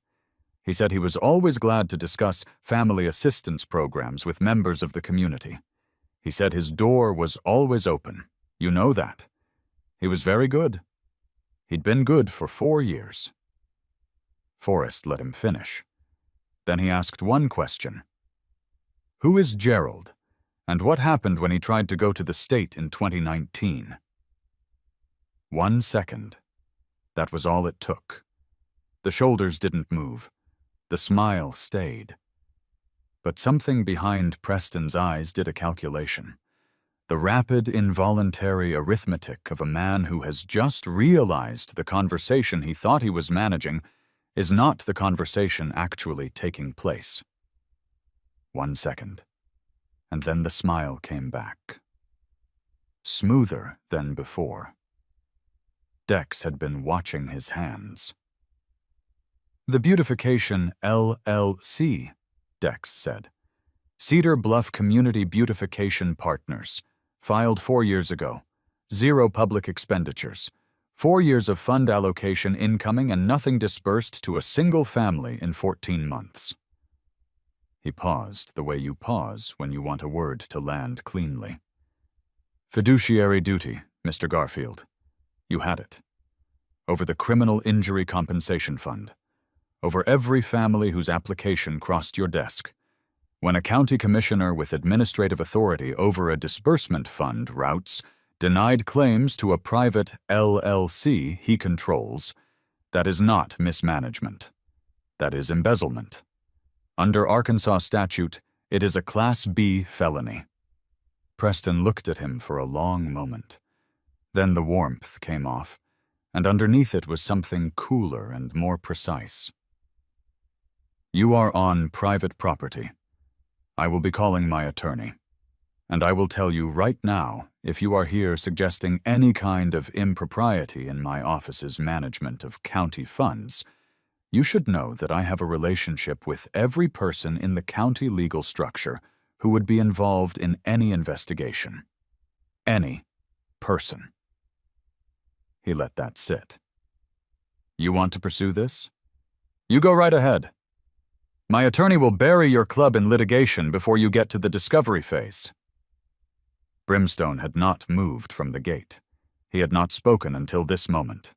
He said he was always glad to discuss family assistance programs with members of the community. He said his door was always open. You know that. He was very good. He'd been good for 4 years. Forrest let him finish. Then he asked one question. "Who is Gerald, and what happened when he tried to go to the state in 2019? 1 second. That was all it took. The shoulders didn't move. The smile stayed. But something behind Preston's eyes did a calculation. The rapid, involuntary arithmetic of a man who has just realized the conversation he thought he was managing is not the conversation actually taking place. 1 second. And then the smile came back. Smoother than before. Dex had been watching his hands. "The Beautification LLC," Dex said. "Cedar Bluff Community Beautification Partners. Filed 4 years ago. 0 public expenditures. 4 years of fund allocation incoming and nothing disbursed to a single family in 14 months. He paused the way you pause when you want a word to land cleanly. "Fiduciary duty, Mr. Garfield. You had it. Over the Criminal Injury Compensation Fund. Over every family whose application crossed your desk. When a county commissioner with administrative authority over a disbursement fund routes denied claims to a private LLC he controls, that is not mismanagement. That is embezzlement. Under Arkansas statute, it is a Class B felony." Preston looked at him for a long moment. Then the warmth came off, and underneath it was something cooler and more precise. "You are on private property. I will be calling my attorney. And I will tell you right now, if you are here suggesting any kind of impropriety in my office's management of county funds, you should know that I have a relationship with every person in the county legal structure who would be involved in any investigation. Any person. He let that sit. You want to pursue this? You go right ahead. My attorney will bury your club in litigation before you get to the discovery phase. Brimstone had not moved from the gate. He had not spoken until this moment.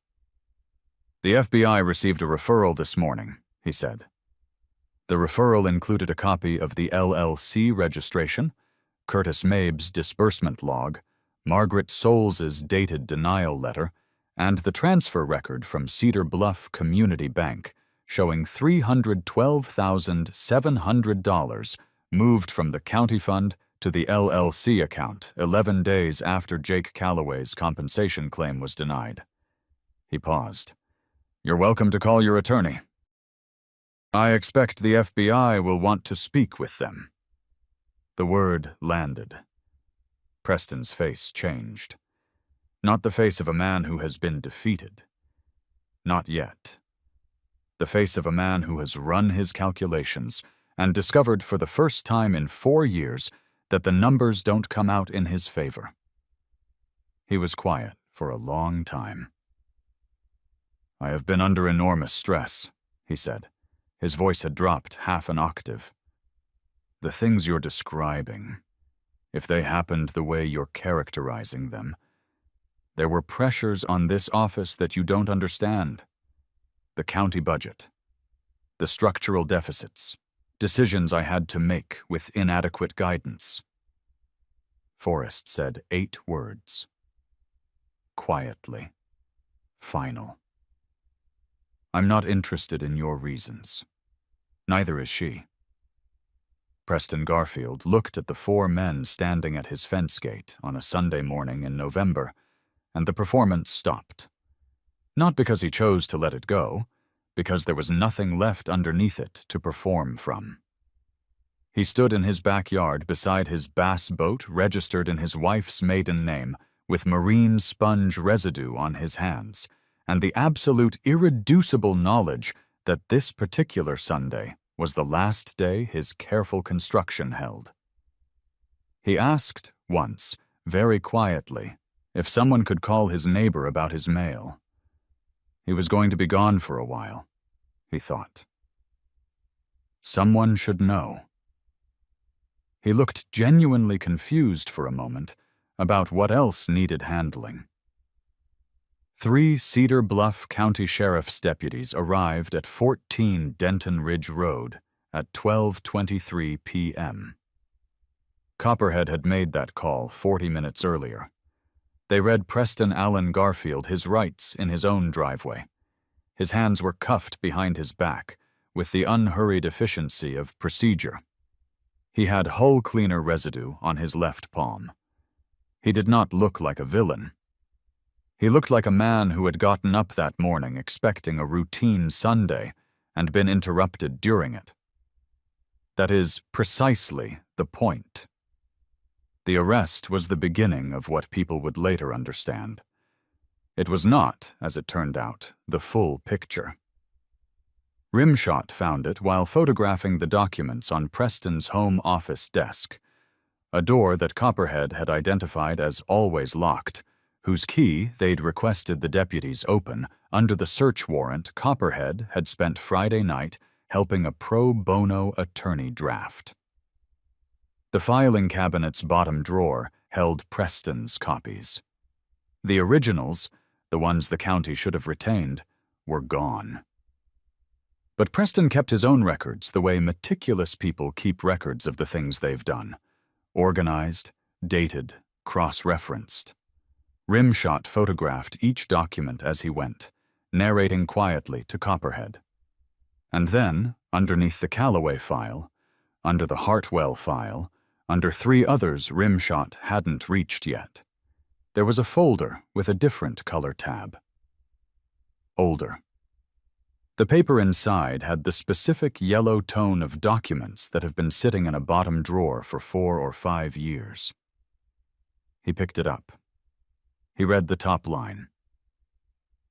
The FBI received a referral this morning, he said. The referral included a copy of the LLC registration, Curtis Mabe's disbursement log, Margaret Soles's dated denial letter, and the transfer record from Cedar Bluff Community Bank showing $312,700 moved from the county fund to the LLC account 11 days after Jake Calloway's compensation claim was denied. He paused. You're welcome to call your attorney. I expect the FBI will want to speak with them. The word landed. Preston's face changed. Not the face of a man who has been defeated. Not yet. The face of a man who has run his calculations and discovered for the first time in 4 years that the numbers don't come out in his favor. He was quiet for a long time. I have been under enormous stress, he said. His voice had dropped half an octave. The things you're describing, if they happened the way you're characterizing them, there were pressures on this office that you don't understand. The county budget, the structural deficits, decisions I had to make with inadequate guidance. Forrest said 8 words. Quietly. Final. I'm not interested in your reasons. Neither is she. Preston Garfield looked at the 4 men standing at his fence gate on a Sunday morning in November, and the performance stopped. Not because he chose to let it go, because there was nothing left underneath it to perform from. He stood in his backyard beside his bass boat registered in his wife's maiden name, with marine sponge residue on his hands, and the absolute irreducible knowledge that this particular Sunday was the last day his careful construction held. He asked once, very quietly, if someone could call his neighbor about his mail. He was going to be gone for a while, he thought. Someone should know. He looked genuinely confused for a moment about what else needed handling. 3 Cedar Bluff County Sheriff's deputies arrived at 14 Denton Ridge Road at 12:23 p.m. Copperhead had made that call 40 minutes earlier. They read Preston Allen Garfield his rights in his own driveway. His hands were cuffed behind his back, with the unhurried efficiency of procedure. He had hull cleaner residue on his left palm. He did not look like a villain. He looked like a man who had gotten up that morning expecting a routine Sunday and been interrupted during it. That is precisely the point. The arrest was the beginning of what people would later understand. It was not, as it turned out, the full picture. Rimshot found it while photographing the documents on Preston's home office desk, a door that Copperhead had identified as always locked, whose key they'd requested the deputies open under the search warrant Copperhead had spent Friday night helping a pro bono attorney draft. The filing cabinet's bottom drawer held Preston's copies. The originals, the ones the county should have retained, were gone. But Preston kept his own records the way meticulous people keep records of the things they've done. Organized, dated, cross-referenced. Rimshot photographed each document as he went, narrating quietly to Copperhead. And then, underneath the Calloway file, under the Hartwell file, under 3 others Rimshot hadn't reached yet, there was a folder with a different color tab. Older. The paper inside had the specific yellow tone of documents that have been sitting in a bottom drawer for 4 or 5 years. He picked it up. He read the top line.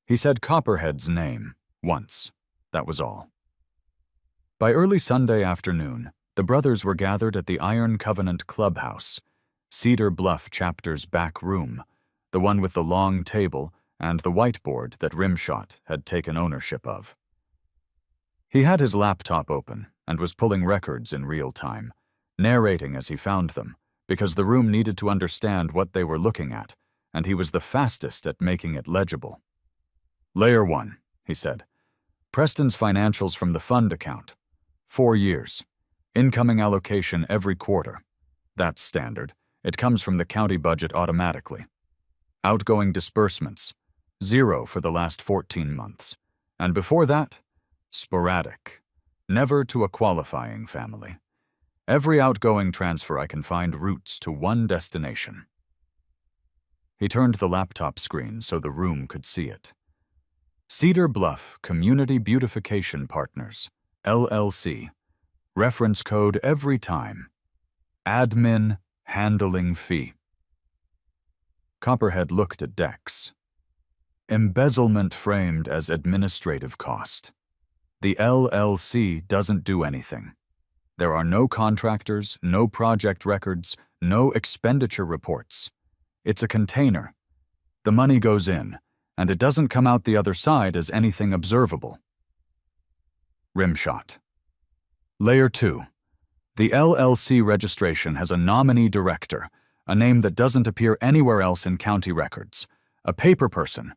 He said Copperhead's name once. That was all. By early Sunday afternoon, the brothers were gathered at the Iron Covenant Clubhouse, Cedar Bluff chapter's back room, the one with the long table and the whiteboard that Rimshot had taken ownership of. He had his laptop open and was pulling records in real time, narrating as he found them, because the room needed to understand what they were looking at, and he was the fastest at making it legible. Layer 1, he said. Preston's financials from the fund account. 4 years. Incoming allocation every quarter. That's standard. It comes from the county budget automatically. Outgoing disbursements. 0 for the last 14 months. And before that, sporadic. Never to a qualifying family. Every outgoing transfer I can find routes to one destination. He turned the laptop screen so the room could see it. Cedar Bluff Community Beautification Partners, LLC. Reference code every time. Admin handling fee. Copperhead looked at Dex. Embezzlement framed as administrative cost. The LLC doesn't do anything. There are no contractors, no project records, no expenditure reports. It's a container. The money goes in, and it doesn't come out the other side as anything observable. Rimshot. Layer 2. The LLC registration has a nominee director, a name that doesn't appear anywhere else in county records, a paper person,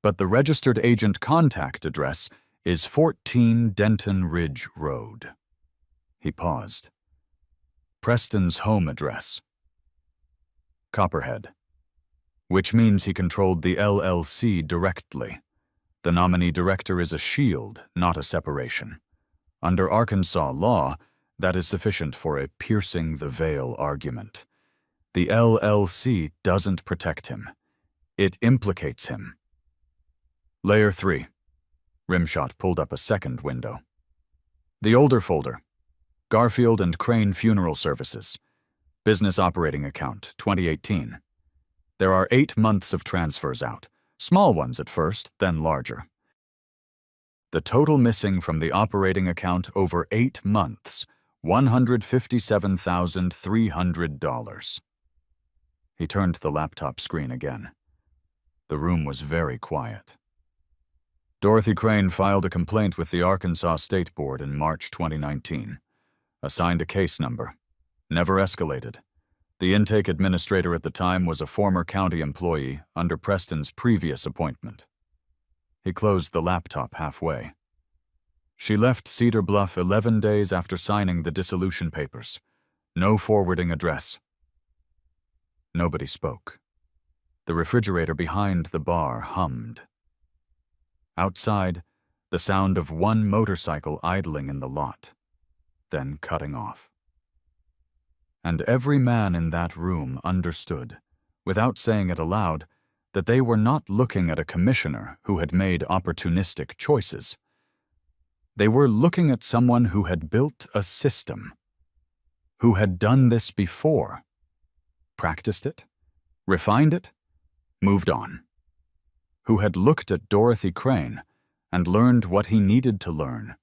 but the registered agent contact address is 14 Denton Ridge Road. He paused. Preston's home address. Copperhead. Which means he controlled the LLC directly. The nominee director is a shield, not a separation. Under Arkansas law, that is sufficient for a piercing the veil argument. The LLC doesn't protect him. It implicates him. Layer 3. Rimshot pulled up a second window. The older folder. Garfield and Crane Funeral Services. Business operating account, 2018. There are 8 months of transfers out. Small ones at first, then larger. The total missing from the operating account over 8 months, $157,300. He turned the laptop screen again. The room was very quiet. Dorothy Crane filed a complaint with the Arkansas State Board in March 2019. Assigned a case number. Never escalated. The intake administrator at the time was a former county employee under Preston's previous appointment. He closed the laptop halfway. She left Cedar Bluff 11 days after signing the dissolution papers. No forwarding address. Nobody spoke. The refrigerator behind the bar hummed. Outside, the sound of one motorcycle idling in the lot, then cutting off. And every man in that room understood, without saying it aloud, that they were not looking at a commissioner who had made opportunistic choices. They were looking at someone who had built a system, who had done this before, practiced it, refined it, moved on, who had looked at Dorothy Crane and learned what he needed to learn,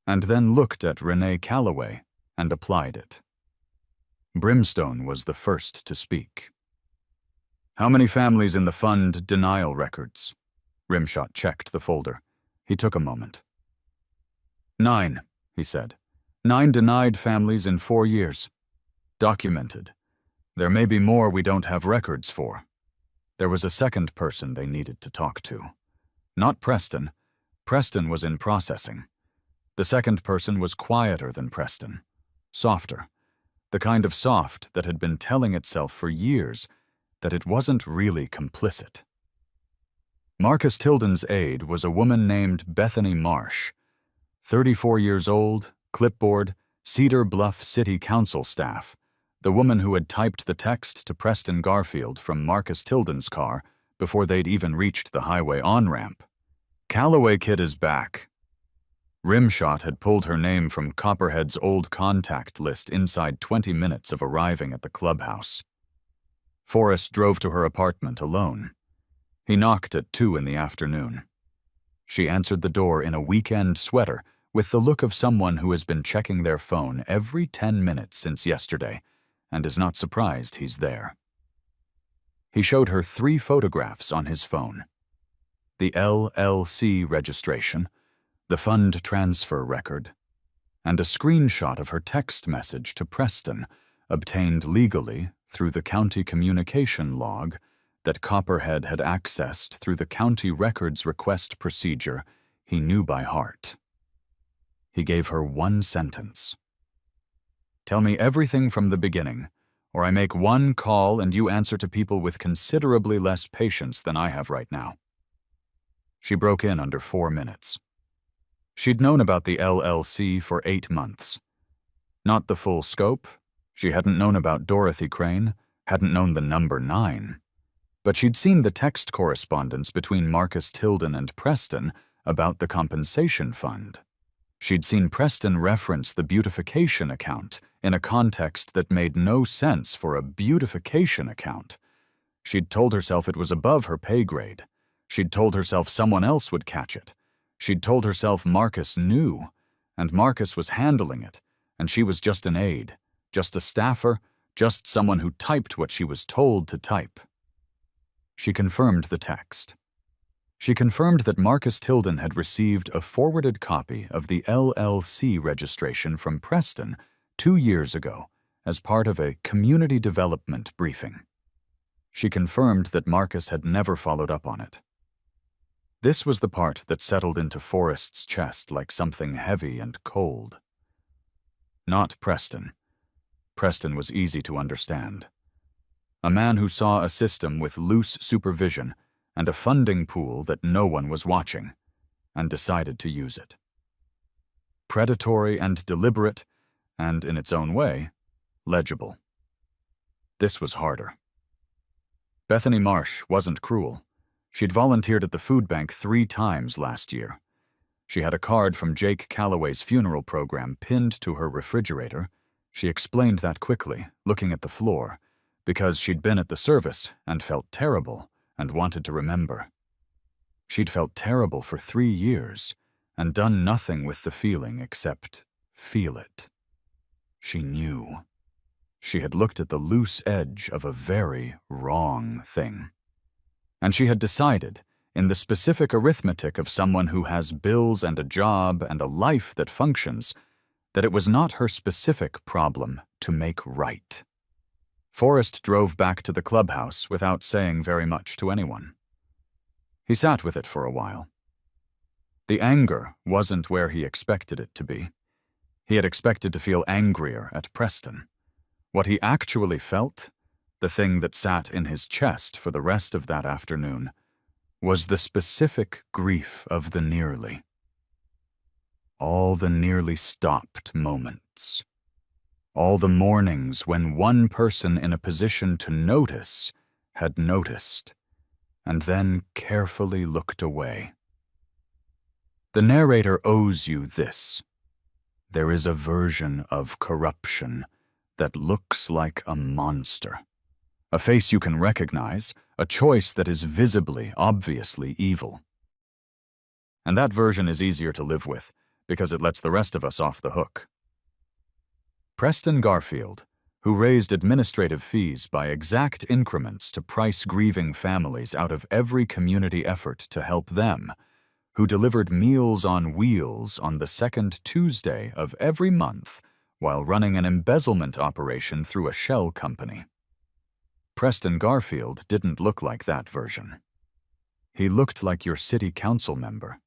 and then looked at Renee Calloway and applied it. Brimstone was the first to speak. How many families in the fund denial records? Rimshot checked the folder. He took a moment. 9, he said. 9 denied families in 4 years. Documented. There may be more we don't have records for. There was a second person they needed to talk to. Not Preston. Preston was in processing. The second person was quieter than Preston. Softer. The kind of soft that had been telling itself for years that it wasn't really complicit. Marcus Tilden's aide was a woman named Bethany Marsh, 34 years old, clipboard, Cedar Bluff City Council staff, the woman who had typed the text to Preston Garfield from Marcus Tilden's car before they'd even reached the highway on-ramp. Calloway Kid is back. Rimshot had pulled her name from Copperhead's old contact list inside 20 minutes of arriving at the clubhouse. Forrest drove to her apartment alone. He knocked at 2 in the afternoon. She answered the door in a weekend sweater with the look of someone who has been checking their phone every 10 minutes since yesterday and is not surprised he's there. He showed her 3 photographs on his phone: the LLC registration, the fund transfer record, and a screenshot of her text message to Preston, obtained legally through the county communication log that Copperhead had accessed through the county records request procedure he knew by heart. He gave her 1 sentence. "Tell me everything from the beginning, or I make 1 call and you answer to people with considerably less patience than I have right now." She broke in under 4 minutes. She'd known about the LLC for 8 months. Not the full scope. She hadn't known about Dorothy Crane, hadn't known the number 9. But she'd seen the text correspondence between Marcus Tilden and Preston about the compensation fund. She'd seen Preston reference the beautification account in a context that made no sense for a beautification account. She'd told herself it was above her pay grade. She'd told herself someone else would catch it. She'd told herself Marcus knew, and Marcus was handling it, and she was just an aide, just a staffer, just someone who typed what she was told to type. She confirmed the text. She confirmed that Marcus Tilden had received a forwarded copy of the LLC registration from Preston 2 years ago as part of a community development briefing. She confirmed that Marcus had never followed up on it. This was the part that settled into Forrest's chest like something heavy and cold. Not Preston. Preston was easy to understand. A man who saw a system with loose supervision and a funding pool that no one was watching, and decided to use it. Predatory and deliberate, and in its own way, legible. This was harder. Bethany Marsh wasn't cruel. She'd volunteered at the food bank 3 times last year. She had a card from Jake Calloway's funeral program pinned to her refrigerator. She explained that quickly, looking at the floor, because she'd been at the service and felt terrible and wanted to remember. She'd felt terrible for 3 years and done nothing with the feeling except feel it. She knew. She had looked at the loose edge of a very wrong thing. And she had decided, in the specific arithmetic of someone who has bills and a job and a life that functions, that it was not her specific problem to make right. Forrest drove back to the clubhouse without saying very much to anyone. He sat with it for a while. The anger wasn't where he expected it to be. He had expected to feel angrier at Preston. What he actually felt, the thing that sat in his chest for the rest of that afternoon, was the specific grief of the nearly. All the nearly stopped moments. All the mornings when one person in a position to notice had noticed, and then carefully looked away. The narrator owes you this. There is a version of corruption that looks like a monster. A face you can recognize, a choice that is visibly, obviously evil. And that version is easier to live with, because it lets the rest of us off the hook. Preston Garfield, who raised administrative fees by exact increments to price grieving families out of every community effort to help them, who delivered Meals on Wheels on the 2nd Tuesday of every month while running an embezzlement operation through a shell company. Preston Garfield didn't look like that version. He looked like your city council member.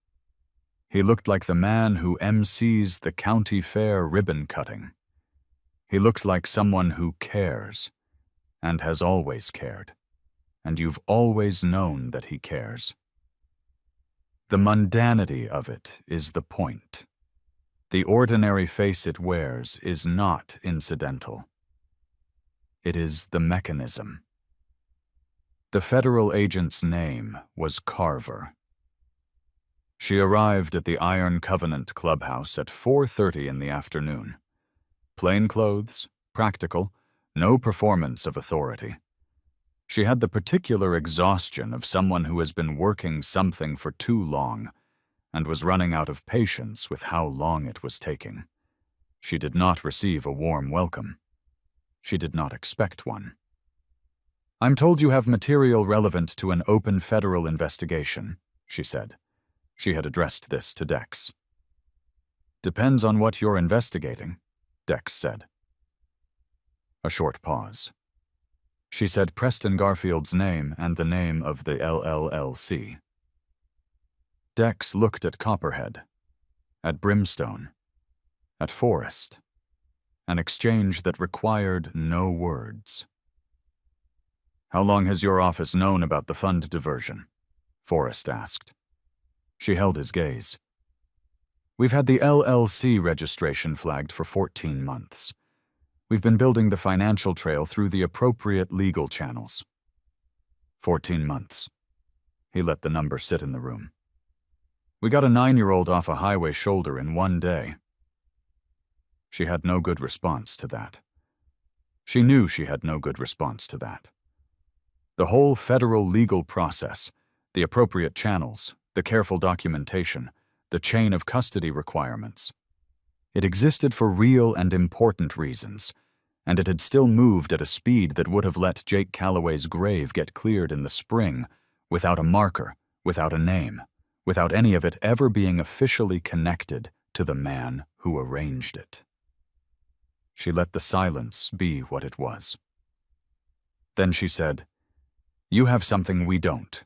He looked like the man who MCs the county fair ribbon cutting. He looked like someone who cares, and has always cared, and you've always known that he cares. The mundanity of it is the point. The ordinary face it wears is not incidental. It is the mechanism. The federal agent's name was Carver. She arrived at the Iron Covenant clubhouse at 4:30 in the afternoon. Plain clothes, practical, no performance of authority. She had the particular exhaustion of someone who has been working something for too long and was running out of patience with how long it was taking. She did not receive a warm welcome. She did not expect one. "I'm told you have material relevant to an open federal investigation," she said. She had addressed this to Dex. "Depends on what you're investigating," Dex said. A short pause. She said Preston Garfield's name and the name of the LLLC. Dex looked at Copperhead, at Brimstone, at Forrest, an exchange that required no words. "How long has your office known about the fund diversion?" Forrest asked. She held his gaze. "We've had the LLC registration flagged for 14 months. We've been building the financial trail through the appropriate legal channels." 14 months. He let the number sit in the room. "We got a 9-year-old off a highway shoulder in one day." She had no good response to that. She knew she had no good response to that. The whole federal legal process, the appropriate channels, the careful documentation, the chain of custody requirements. It existed for real and important reasons, and it had still moved at a speed that would have let Jake Calloway's grave get cleared in the spring without a marker, without a name, without any of it ever being officially connected to the man who arranged it. She let the silence be what it was. Then she said, "You have something we don't."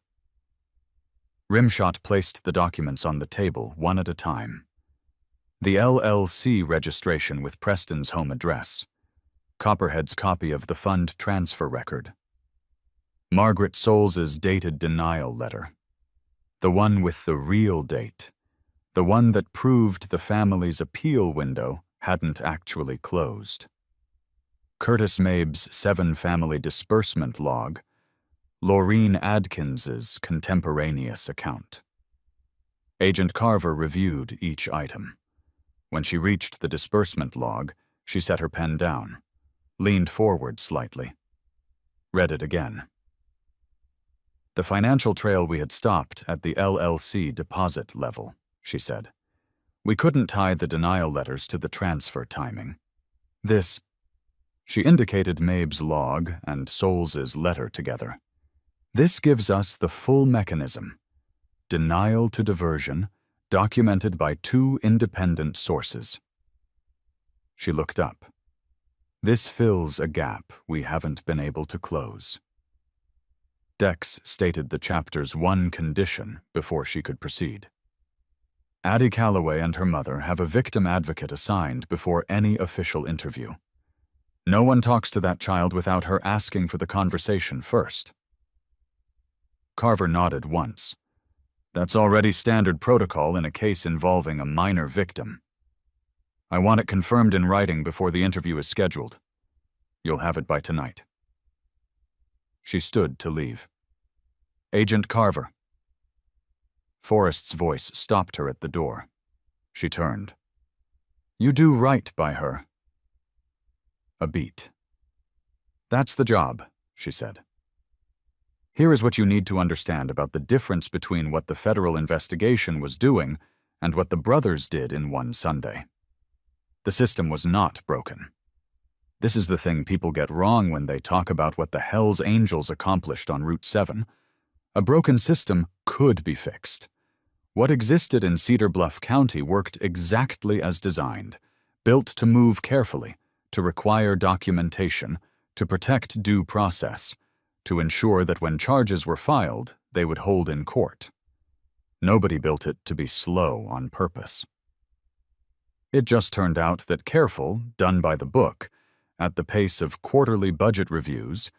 Rimshot placed the documents on the table, one at a time. The LLC registration with Preston's home address, Copperhead's copy of the fund transfer record, Margaret Soles's dated denial letter, the one with the real date, the one that proved the family's appeal window hadn't actually closed, Curtis Mabe's 7-family disbursement log, Laureen Adkins's contemporaneous account. Agent Carver reviewed each item. When she reached the disbursement log, she set her pen down, leaned forward slightly, read it again. "The financial trail we had stopped at the LLC deposit level," she said. "We couldn't tie the denial letters to the transfer timing. This," she indicated Mabe's log and Soles's letter together. "This gives us the full mechanism. Denial to diversion, documented by 2 independent sources." She looked up. "This fills a gap we haven't been able to close." Dex stated the chapter's one condition before she could proceed. "Addie Calloway and her mother have a victim advocate assigned before any official interview. No one talks to that child without her asking for the conversation first." Carver nodded once. "That's already standard protocol in a case involving a minor victim. I want it confirmed in writing before the interview is scheduled. You'll have it by tonight." She stood to leave. "Agent Carver." Forrest's voice stopped her at the door. She turned. "You do right by her." A beat. "That's the job," she said. "Here is what you need to understand about the difference between what the federal investigation was doing and what the brothers did in one Sunday. The system was not broken. This is the thing people get wrong when they talk about what the Hells Angels accomplished on Route 7. A broken system could be fixed. What existed in Cedar Bluff County worked exactly as designed, built to move carefully, to require documentation, to protect due process, to ensure that when charges were filed, they would hold in court. Nobody built it to be slow on purpose. It just turned out that careful, done by the book, at the pace of quarterly budget reviews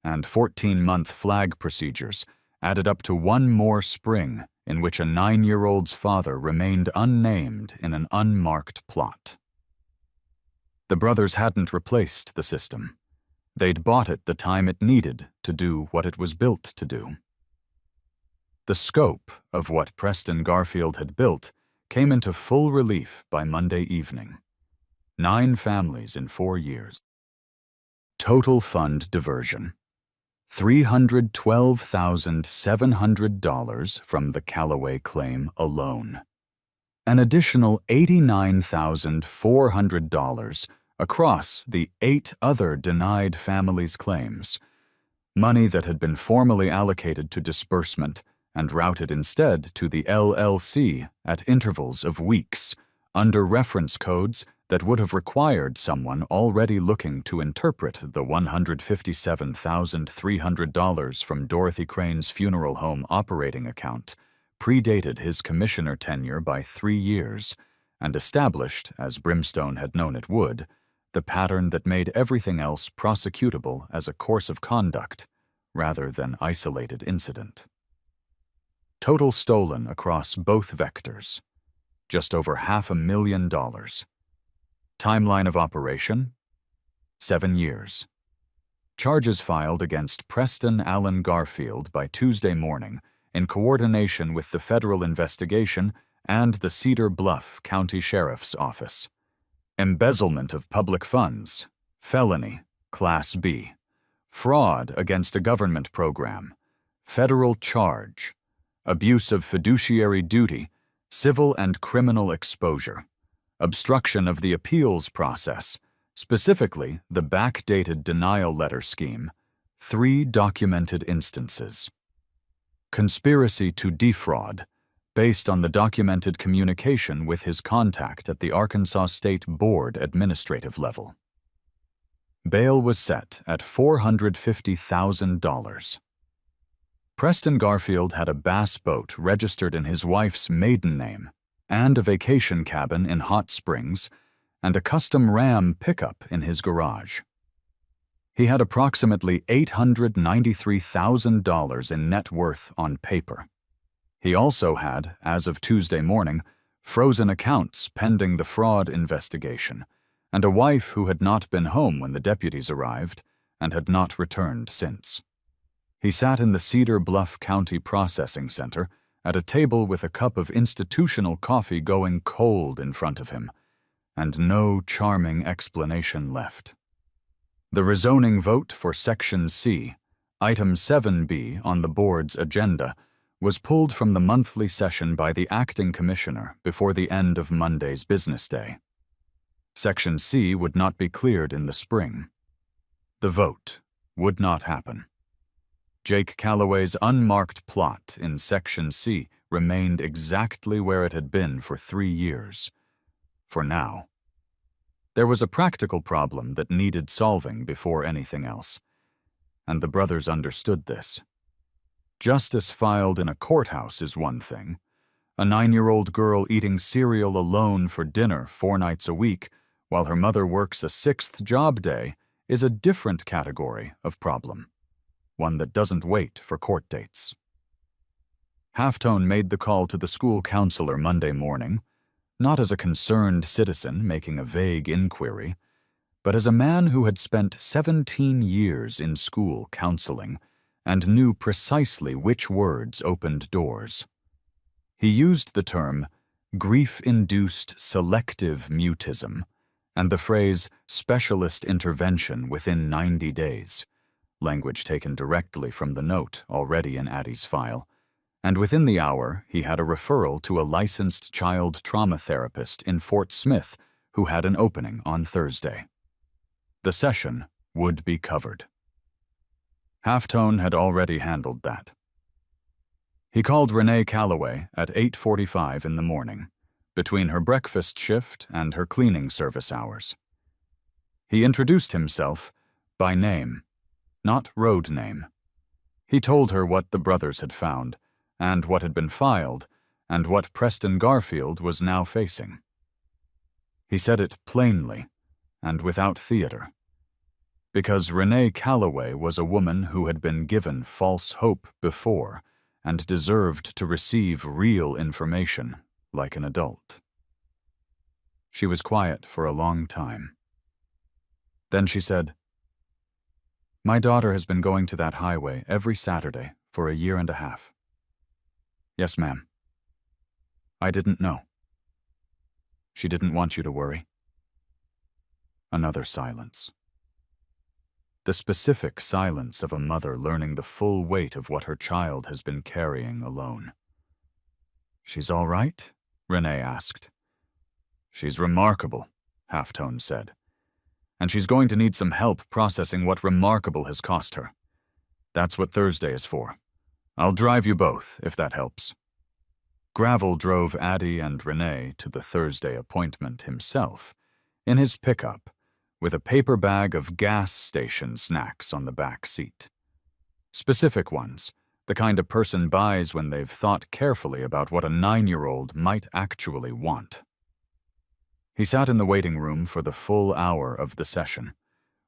and 14-month flag procedures, added up to one more spring in which a 9-year-old's father remained unnamed in an unmarked plot. The brothers hadn't replaced the system. They'd bought it the time it needed to do what it was built to do. The scope of what Preston Garfield had built came into full relief by Monday evening. 9 families in 4 years. Total fund diversion. $312,700 from the Callaway claim alone. An additional $89,400 across the 8 other denied families' claims, money that had been formally allocated to disbursement and routed instead to the LLC at intervals of weeks, under reference codes that would have required someone already looking to interpret the $157,300 from Dorothy Crane's funeral home operating account, predated his commissioner tenure by 3 years, and established, as Brimstone had known it would, the pattern that made everything else prosecutable as a course of conduct rather than isolated incident. Total stolen across both vectors, just over $500,000. Timeline of operation, 7 years. Charges filed against Preston Allen Garfield by Tuesday morning in coordination with the federal investigation and the Cedar Bluff County Sheriff's Office. Embezzlement of public funds, felony, Class B. Fraud against a government program, federal charge. Abuse of fiduciary duty, civil and criminal exposure. Obstruction of the appeals process, specifically the backdated denial letter scheme, 3 documented instances. Conspiracy to defraud, based on the documented communication with his contact at the Arkansas State Board administrative level. Bail was set at $450,000. Preston Garfield had a bass boat registered in his wife's maiden name, and a vacation cabin in Hot Springs, and a custom Ram pickup in his garage. He had approximately $893,000 in net worth on paper. He also had, as of Tuesday morning, frozen accounts pending the fraud investigation, and a wife who had not been home when the deputies arrived and had not returned since. He sat in the Cedar Bluff County Processing Center at a table with a cup of institutional coffee going cold in front of him, and no charming explanation left. The rezoning vote for Section C, Item 7B on the board's agenda, was pulled from the monthly session by the acting commissioner before the end of Monday's business day. Section C would not be cleared in the spring. The vote would not happen. Jake Callaway's unmarked plot in Section C remained exactly where it had been for 3 years. For now. There was a practical problem that needed solving before anything else, and the brothers understood this. Justice filed in a courthouse is one thing. A 9-year-old girl eating cereal alone for dinner 4 nights a week while her mother works a 6th job day is a different category of problem, one that doesn't wait for court dates. Halftone made the call to the school counselor Monday morning, not as a concerned citizen making a vague inquiry, but as a man who had spent 17 years in school counseling and knew precisely which words opened doors. He used the term grief-induced selective mutism and the phrase specialist intervention within 90 days, language taken directly from the note already in Addie's file, and within the hour he had a referral to a licensed child trauma therapist in Fort Smith who had an opening on Thursday. The session would be covered. Halftone had already handled that. He called Renee Callaway at 8:45 in the morning, between her breakfast shift and her cleaning service hours. He introduced himself by name, not road name. He told her what the brothers had found, and what had been filed, and what Preston Garfield was now facing. He said it plainly, and without theater. Because Renee Callaway was a woman who had been given false hope before and deserved to receive real information like an adult. She was quiet for a long time. Then she said, "My daughter has been going to that highway every Saturday for a year and a half." "Yes, ma'am." "I didn't know." "She didn't want you to worry." Another silence. the specific silence of a mother learning the full weight of what her child has been carrying alone. "She's all right?" Renee asked. "She's remarkable," Halftone said. "And she's going to need some help processing what remarkable has cost her. That's what Thursday is for. I'll drive you both, if that helps." Gravel drove Addie and Renee to the Thursday appointment himself, in his pickup, with a paper bag of gas station snacks on the back seat. Specific ones, the kind a person buys when they've thought carefully about what a 9-year-old might actually want. He sat in the waiting room for the full hour of the session,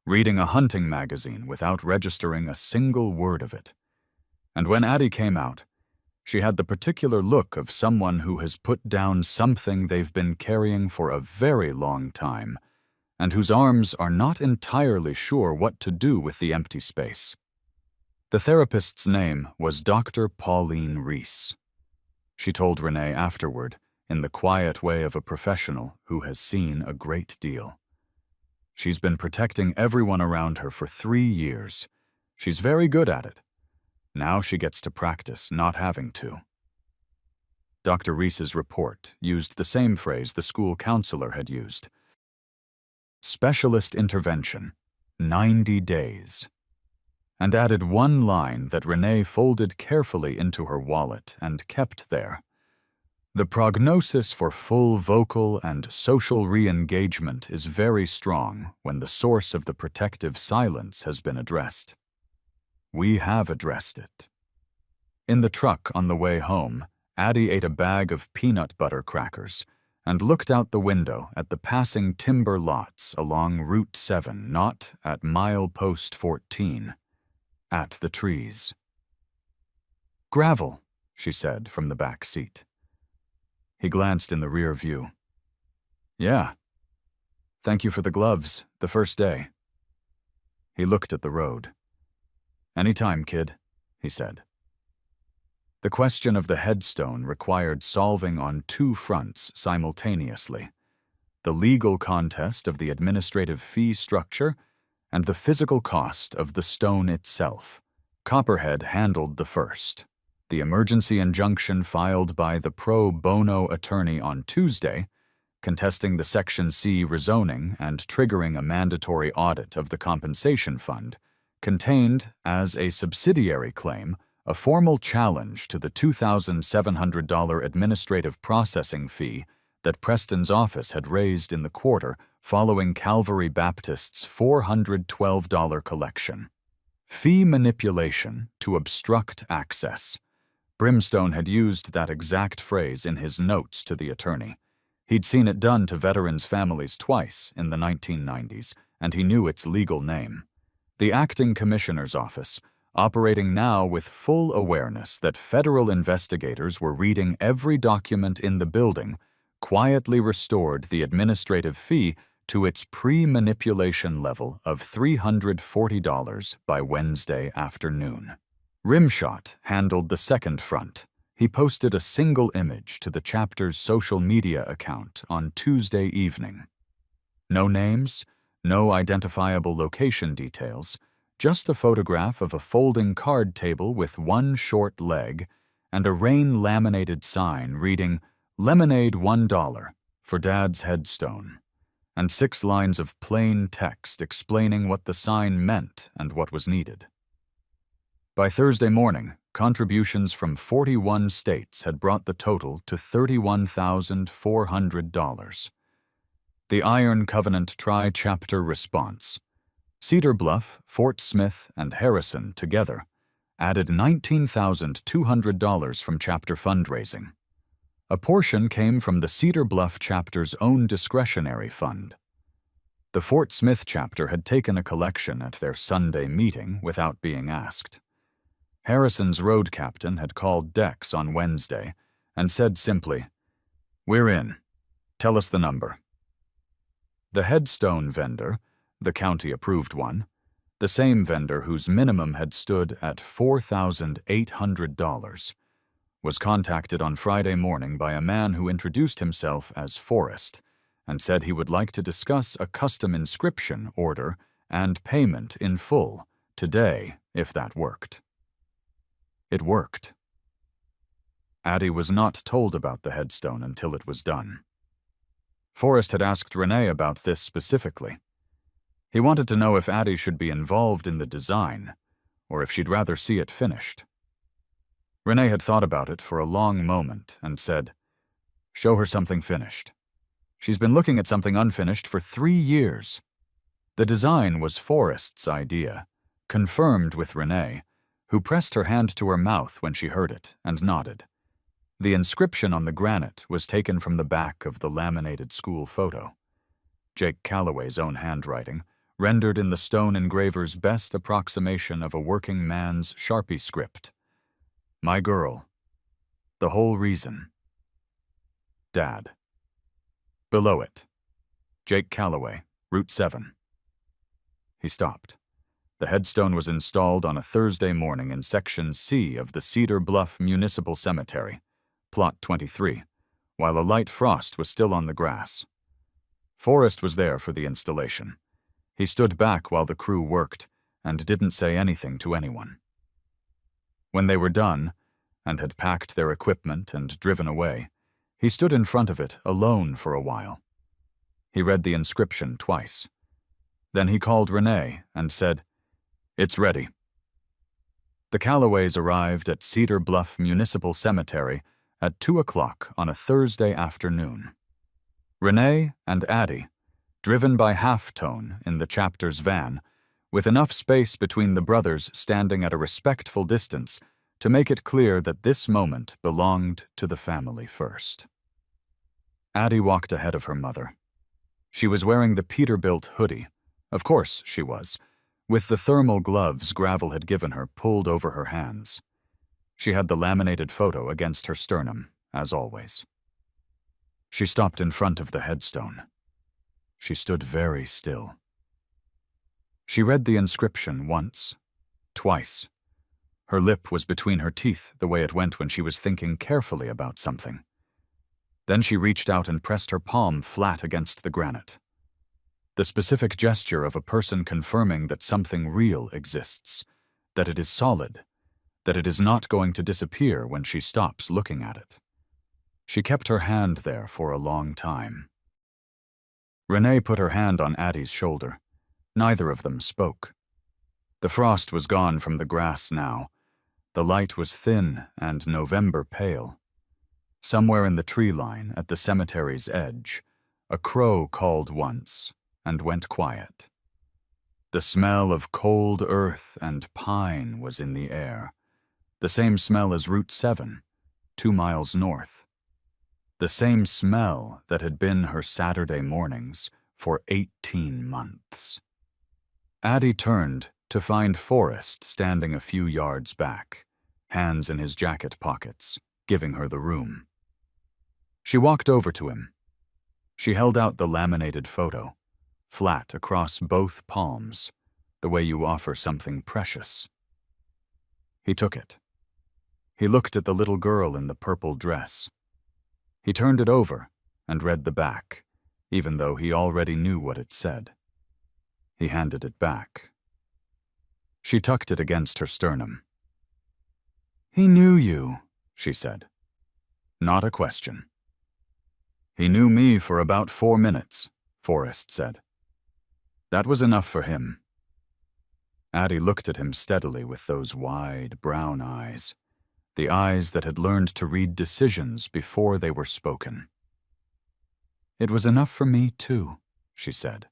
reading a hunting magazine without registering a single word of it. And when Addie came out, she had the particular look of someone who has put down something they've been carrying for a very long time, and whose arms are not entirely sure what to do with the empty space. The therapist's name was Dr. Pauline Reese. She told Renee afterward, in the quiet way of a professional who has seen a great deal. She's been protecting everyone around her for 3 years. She's very good at it. Now she gets to practice not having to. Dr. Reese's report used the same phrase the school counselor had used. Specialist intervention, 90 days. And added one line that Renee folded carefully into her wallet and kept there. The prognosis for full vocal and social re-engagement is very strong when the source of the protective silence has been addressed. We have addressed it. In the truck on the way home, Addie ate a bag of peanut butter crackers and looked out the window at the passing timber lots along Route 7, not at milepost 14, at the trees. "Gravel," she said from the back seat. He glanced in the rear view. "Yeah. Thank you for the gloves, the first day." He looked at the road. "Anytime, kid," he said. The question of the headstone required solving on 2 fronts simultaneously: the legal contest of the administrative fee structure and the physical cost of the stone itself. Copperhead handled the first. The emergency injunction filed by the pro bono attorney on Tuesday, contesting the Section C rezoning and triggering a mandatory audit of the compensation fund, contained, as a subsidiary claim, a formal challenge to the $2,700 administrative processing fee that Preston's office had raised in the quarter following Calvary Baptist's $412 collection. Fee manipulation to obstruct access. Brimstone had used that exact phrase in his notes to the attorney. He'd seen it done to veterans' families twice in the 1990s, and he knew its legal name. The acting commissioner's office, operating now with full awareness that federal investigators were reading every document in the building, quietly restored the administrative fee to its pre-manipulation level of $340 by Wednesday afternoon. Rimshot handled the second front. He posted a single image to the chapter's social media account on Tuesday evening. No names, no identifiable location details, just a photograph of a folding card table with one short leg and a rain-laminated sign reading "Lemonade $1 for Dad's headstone," and 6 lines of plain text explaining what the sign meant and what was needed. By Thursday morning, contributions from 41 states had brought the total to $31,400. The Iron Covenant Tri-Chapter response: Cedar Bluff, Fort Smith, and Harrison together added $19,200 from chapter fundraising. A portion came from the Cedar Bluff chapter's own discretionary fund. The Fort Smith chapter had taken a collection at their Sunday meeting without being asked. Harrison's road captain had called Dex on Wednesday and said simply, "We're in. Tell us the number." The headstone vendor, the county-approved one, the same vendor whose minimum had stood at $4,800, was contacted on Friday morning by a man who introduced himself as Forrest and said he would like to discuss a custom inscription order and payment in full, today, if that worked. It worked. Addie was not told about the headstone until it was done. Forrest had asked Renee about this specifically. He wanted to know if Addie should be involved in the design, or if she'd rather see it finished. Renee had thought about it for a long moment and said, "Show her something finished. She's been looking at something unfinished for 3 years." The design was Forrest's idea, confirmed with Renee, who pressed her hand to her mouth when she heard it and nodded. The inscription on the granite was taken from the back of the laminated school photo. Jake Calloway's own handwriting, rendered in the stone engraver's best approximation of a working man's Sharpie script. "My girl. The whole reason. Dad." Below it, Jake Calloway, Route 7. He stopped. The headstone was installed on a Thursday morning in Section C of the Cedar Bluff Municipal Cemetery, Plot 23, while a light frost was still on the grass. Forrest was there for the installation. He stood back while the crew worked and didn't say anything to anyone. When they were done, and had packed their equipment and driven away, he stood in front of it alone for a while. He read the inscription twice. Then he called Renee and said, "It's ready." The Callaways arrived at Cedar Bluff Municipal Cemetery at 2 o'clock on a Thursday afternoon. Renee and Addie, driven by Halftone in the chapter's van, with enough space between the brothers standing at a respectful distance to make it clear that this moment belonged to the family first. Addie walked ahead of her mother. She was wearing the Peterbilt hoodie. Of course she was, with the thermal gloves Gravel had given her pulled over her hands. She had the laminated photo against her sternum, as always. She stopped in front of the headstone. She stood very still. She read the inscription once, twice. Her lip was between her teeth the way it went when she was thinking carefully about something. Then she reached out and pressed her palm flat against the granite. The specific gesture of a person confirming that something real exists, that it is solid, that it is not going to disappear when she stops looking at it. She kept her hand there for a long time. Renee put her hand on Addie's shoulder. Neither of them spoke. The frost was gone from the grass now. The light was thin and November pale. Somewhere in the tree line at the cemetery's edge, a crow called once and went quiet. The smell of cold earth and pine was in the air, the same smell as Route 7, 2 miles north. The same smell that had been her Saturday mornings for 18 months. Addie turned to find Forrest standing a few yards back, hands in his jacket pockets, giving her the room. She walked over to him. She held out the laminated photo, flat across both palms, the way you offer something precious. He took it. He looked at the little girl in the purple dress. He turned it over and read the back, even though he already knew what it said. He handed it back. She tucked it against her sternum. "He knew you," she said. Not a question. "He knew me for about 4 minutes," Forrest said. That was enough for him. Addie looked at him steadily with those wide, brown eyes, the eyes that had learned to read decisions before they were spoken. "It was enough for me, too," she said.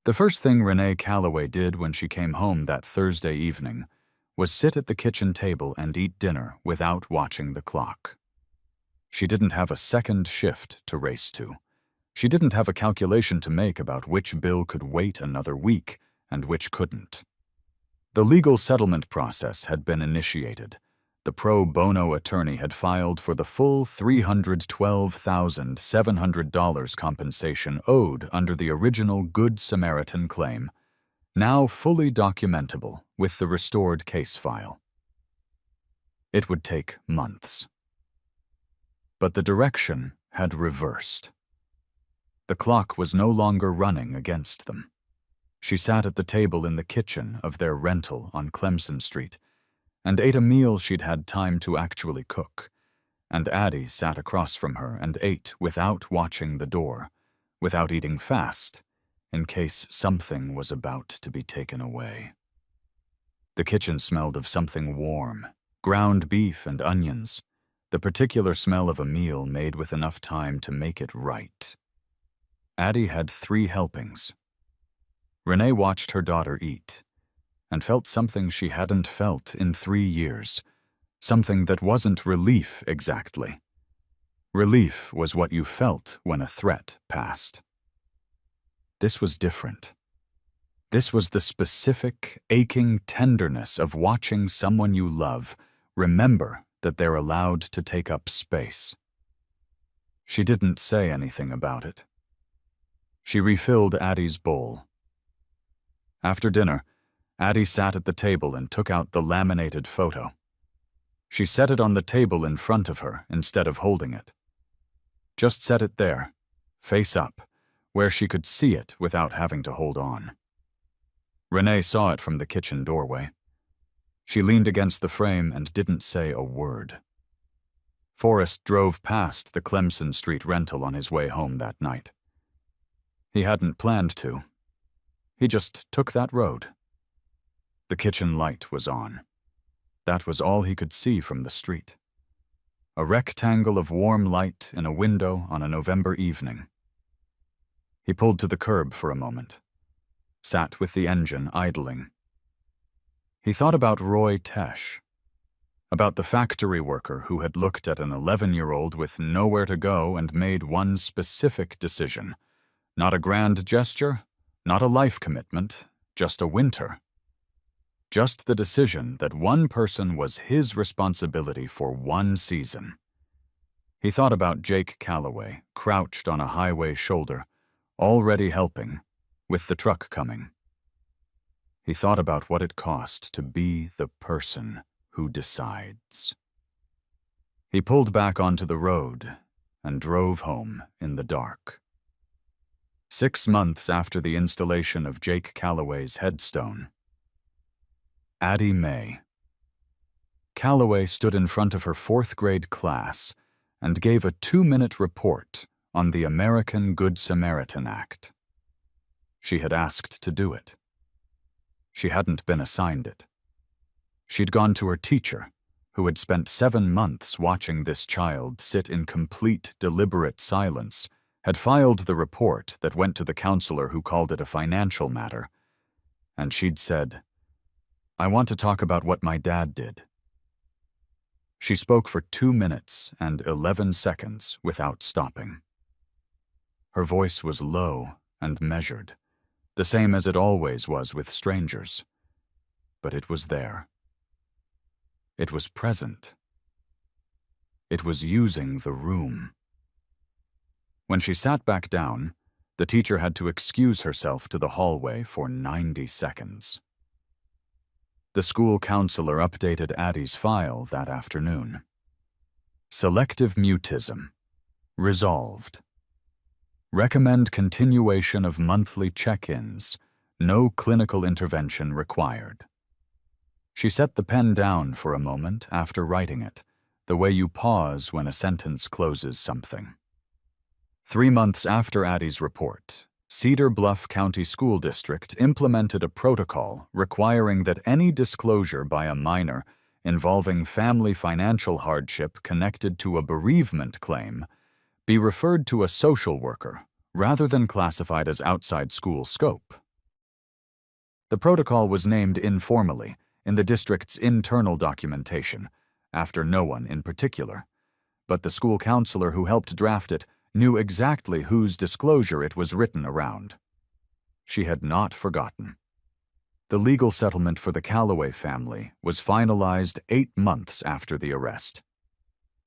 The first thing Renee Calloway did when she came home that Thursday evening was sit at the kitchen table and eat dinner without watching the clock. She didn't have a second shift to race to. She didn't have a calculation to make about which bill could wait another week and which couldn't. The legal settlement process had been initiated. The pro bono attorney had filed for the full $312,700 compensation owed under the original Good Samaritan claim, now fully documentable with the restored case file. It would take months. But the direction had reversed. The clock was no longer running against them. She sat at the table in the kitchen of their rental on Clemson Street and ate a meal she'd had time to actually cook, and Addie sat across from her and ate without watching the door, without eating fast, in case something was about to be taken away. The kitchen smelled of something warm, ground beef and onions, the particular smell of a meal made with enough time to make it right. Addie had 3 helpings. Renee watched her daughter eat and felt something she hadn't felt in 3 years, something that wasn't relief exactly. Relief was what you felt when a threat passed. This was different. This was the specific, aching tenderness of watching someone you love remember that they're allowed to take up space. She didn't say anything about it. She refilled Addie's bowl. After dinner, Addie sat at the table and took out the laminated photo. She set it on the table in front of her instead of holding it. Just set it there, face up, where she could see it without having to hold on. Renee saw it from the kitchen doorway. She leaned against the frame and didn't say a word. Forrest drove past the Clemson Street rental on his way home that night. He hadn't planned to. He just took that road. The kitchen light was on. That was all he could see from the street. A rectangle of warm light in a window on a November evening. He pulled to the curb for a moment, sat with the engine idling. He thought about Roy Tesh, about the factory worker who had looked at an 11-year-old with nowhere to go and made one specific decision. Not a grand gesture, not a life commitment, just a winter. Just the decision that one person was his responsibility for one season. He thought about Jake Calloway, crouched on a highway shoulder, already helping, with the truck coming. He thought about what it cost to be the person who decides. He pulled back onto the road and drove home in the dark. 6 months after the installation of Jake Calloway's headstone. Addie May. Calloway stood in front of her 4th grade class and gave a 2-minute report on the American Good Samaritan Act. She had asked to do it. She hadn't been assigned it. She'd gone to her teacher, who had spent 7 months watching this child sit in complete, deliberate silence, had filed the report that went to the counselor who called it a financial matter, and she'd said, "I want to talk about what my dad did." She spoke for 2 minutes and 11 seconds without stopping. Her voice was low and measured, the same as it always was with strangers. But it was there. It was present. It was using the room. When she sat back down, the teacher had to excuse herself to the hallway for 90 seconds. The school counselor updated Addie's file that afternoon. Selective mutism. Resolved. Recommend continuation of monthly check-ins. No clinical intervention required. She set the pen down for a moment after writing it, the way you pause when a sentence closes something. 3 months after Addie's report, Cedar Bluff County School District implemented a protocol requiring that any disclosure by a minor involving family financial hardship connected to a bereavement claim be referred to a social worker rather than classified as outside school scope. The protocol was named informally in the district's internal documentation, after no one in particular, but the school counselor who helped draft it knew exactly whose disclosure it was written around. She had not forgotten. The legal settlement for the Calloway family was finalized 8 months after the arrest.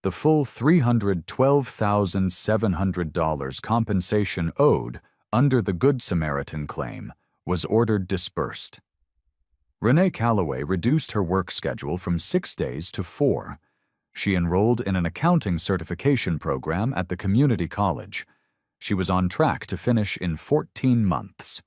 The full $312,700 compensation owed under the Good Samaritan claim was ordered disbursed. Renee Calloway reduced her work schedule from 6 days to 4. She enrolled in an accounting certification program at the community college. She was on track to finish in 14 months.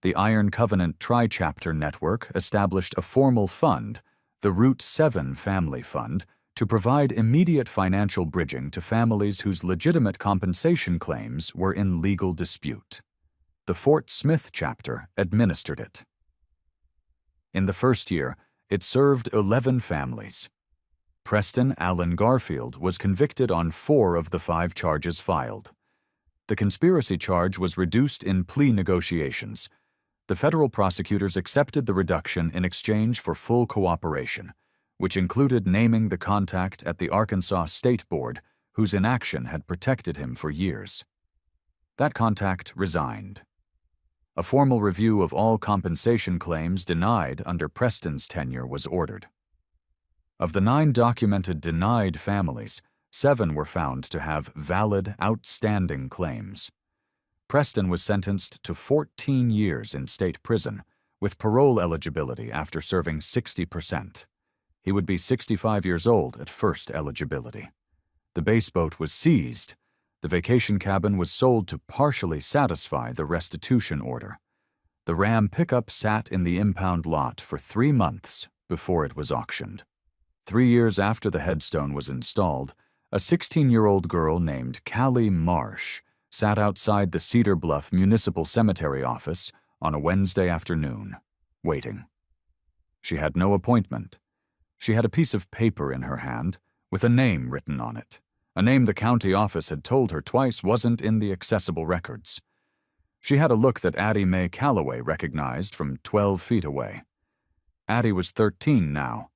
The Iron Covenant Tri-Chapter Network established a formal fund, the Route 7 Family Fund, to provide immediate financial bridging to families whose legitimate compensation claims were in legal dispute. The Fort Smith chapter administered it. In the first year, it served 11 families. Preston Allen Garfield was convicted on 4 of the 5 charges filed. The conspiracy charge was reduced in plea negotiations. The federal prosecutors accepted the reduction in exchange for full cooperation, which included naming the contact at the Arkansas State Board whose inaction had protected him for years. That contact resigned. A formal review of all compensation claims denied under Preston's tenure was ordered. Of the 9 documented denied families, 7 were found to have valid, outstanding claims. Preston was sentenced to 14 years in state prison, with parole eligibility after serving 60%. He would be 65 years old at first eligibility. The base boat was seized. The vacation cabin was sold to partially satisfy the restitution order. The Ram pickup sat in the impound lot for 3 months before it was auctioned. 3 years after the headstone was installed, a 16-year-old girl named Callie Marsh sat outside the Cedar Bluff Municipal Cemetery office on a Wednesday afternoon, waiting. She had no appointment. She had a piece of paper in her hand with a name written on it, a name the county office had told her twice wasn't in the accessible records. She had a look that Addie Mae Calloway recognized from 12 feet away. Addie was 13 now,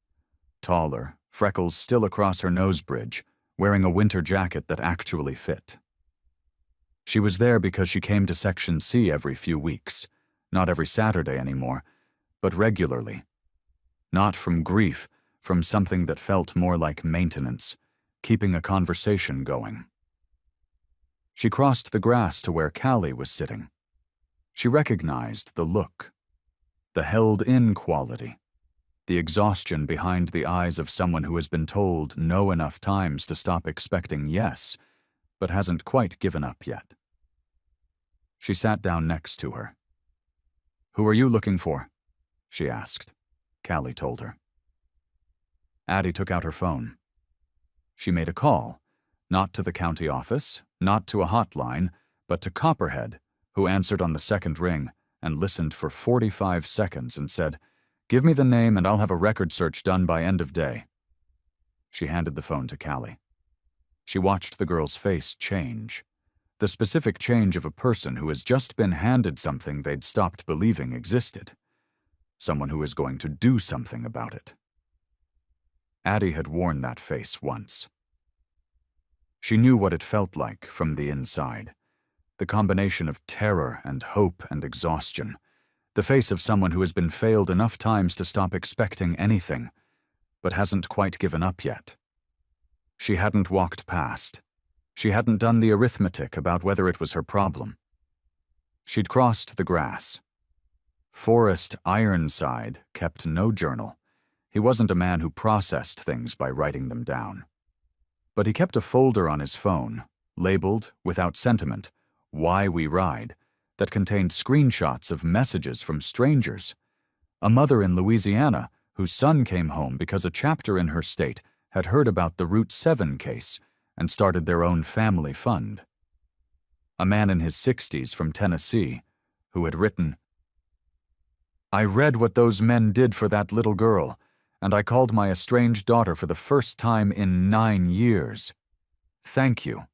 taller, freckles still across her nose bridge, wearing a winter jacket that actually fit. She was there because she came to Section C every few weeks, not every Saturday anymore, but regularly. Not from grief, from something that felt more like maintenance, keeping a conversation going. She crossed the grass to where Callie was sitting. She recognized the look, the held-in quality, the exhaustion behind the eyes of someone who has been told no enough times to stop expecting yes, but hasn't quite given up yet. She sat down next to her. "Who are you looking for?" she asked. Callie told her. Addie took out her phone. She made a call, not to the county office, not to a hotline, but to Copperhead, who answered on the second ring and listened for 45 seconds and said, "Give me the name and I'll have a record search done by end of day." She handed the phone to Callie. She watched the girl's face change, the specific change of a person who has just been handed something they'd stopped believing existed, someone who is going to do something about it. Addie had worn that face once. She knew what it felt like from the inside, the combination of terror and hope and exhaustion, the face of someone who has been failed enough times to stop expecting anything, but hasn't quite given up yet. She hadn't walked past. She hadn't done the arithmetic about whether it was her problem. She'd crossed the grass. Forrest Ironside kept no journal. He wasn't a man who processed things by writing them down. But he kept a folder on his phone, labeled, without sentiment, "Why We Ride," that contained screenshots of messages from strangers. A mother in Louisiana whose son came home because a chapter in her state had heard about the Route 7 case and started their own family fund. A man in his 60s from Tennessee who had written, "I read what those men did for that little girl, and I called my estranged daughter for the first time in 9 years. Thank you."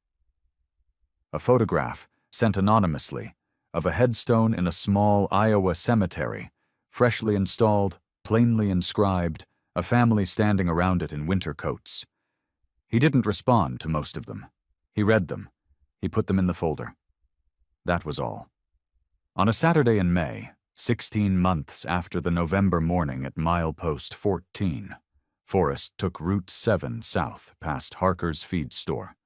A photograph, sent anonymously, of a headstone in a small Iowa cemetery, freshly installed, plainly inscribed, a family standing around it in winter coats. He didn't respond to most of them. He read them. He put them in the folder. That was all. On a Saturday in May, 16 months after the November morning at milepost 14, Forrest took Route 7 south past Harker's feed store.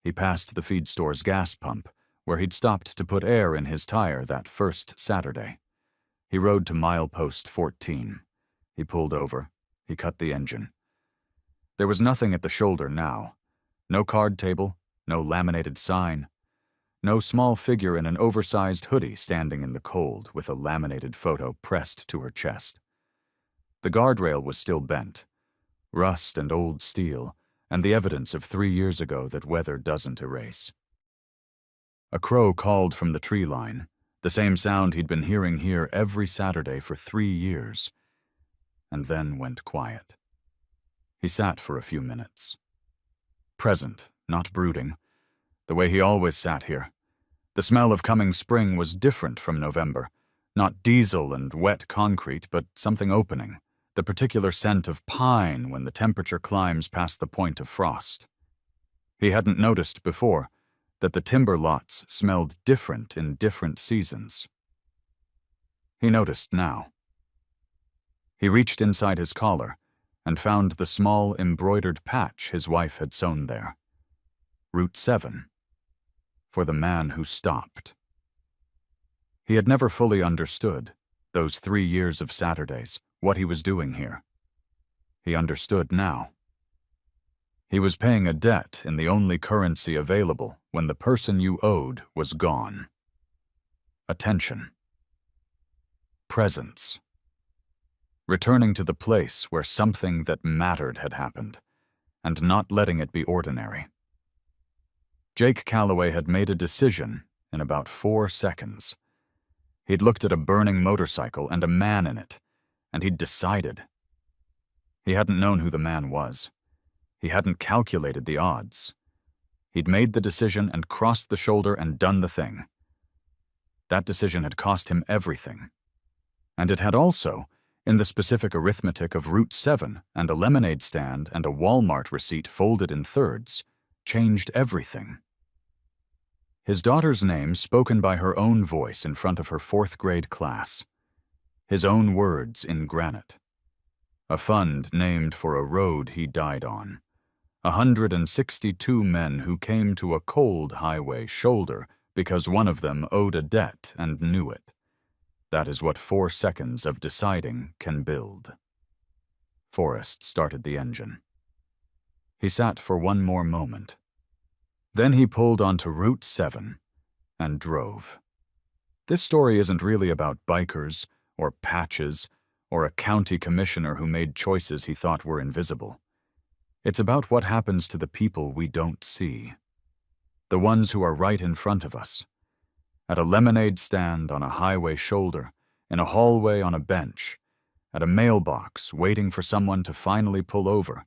He passed the feed store's gas pump, where he'd stopped to put air in his tire that first Saturday. He rode to milepost 14. He pulled over. He cut the engine. There was nothing at the shoulder now. No card table, no laminated sign. no small figure in an oversized hoodie standing in the cold with a laminated photo pressed to her chest. The guardrail was still bent, rust and old steel, and the evidence of 3 years ago that weather doesn't erase. A crow called from the tree line, the same sound he'd been hearing here every Saturday for 3 years, and then went quiet. He sat for a few minutes. Present, not brooding, the way he always sat here. The smell of coming spring was different from November, not diesel and wet concrete, but something opening, the particular scent of pine when the temperature climbs past the point of frost. He hadn't noticed before that the timber lots smelled different in different seasons. He noticed now. He reached inside his collar and found the small embroidered patch his wife had sewn there. Route 7. For the man who stopped. He had never fully understood, those 3 years of Saturdays, what he was doing here. He understood now. He was paying a debt in the only currency available when the person you owed was gone. Attention. Presence. Returning to the place where something that mattered had happened, and not letting it be ordinary. Jake Calloway had made a decision in about 4 seconds. He'd looked at a burning motorcycle and a man in it, and he'd decided. He hadn't known who the man was. He hadn't calculated the odds. He'd made the decision and crossed the shoulder and done the thing. That decision had cost him everything. And it had also, in the specific arithmetic of Route 7 and a lemonade stand and a Walmart receipt folded in thirds, changed everything. His daughter's name spoken by her own voice in front of her 4th grade class. His own words in granite. A fund named for a road he died on. 162 men who came to a cold highway shoulder because one of them owed a debt and knew it. That is what 4 seconds of deciding can build. Forrest started the engine. He sat for one more moment. Then he pulled onto Route 7 and drove. This story isn't really about bikers or patches or a county commissioner who made choices he thought were invisible. It's about what happens to the people we don't see. The ones who are right in front of us. At a lemonade stand on a highway shoulder, in a hallway on a bench, at a mailbox waiting for someone to finally pull over.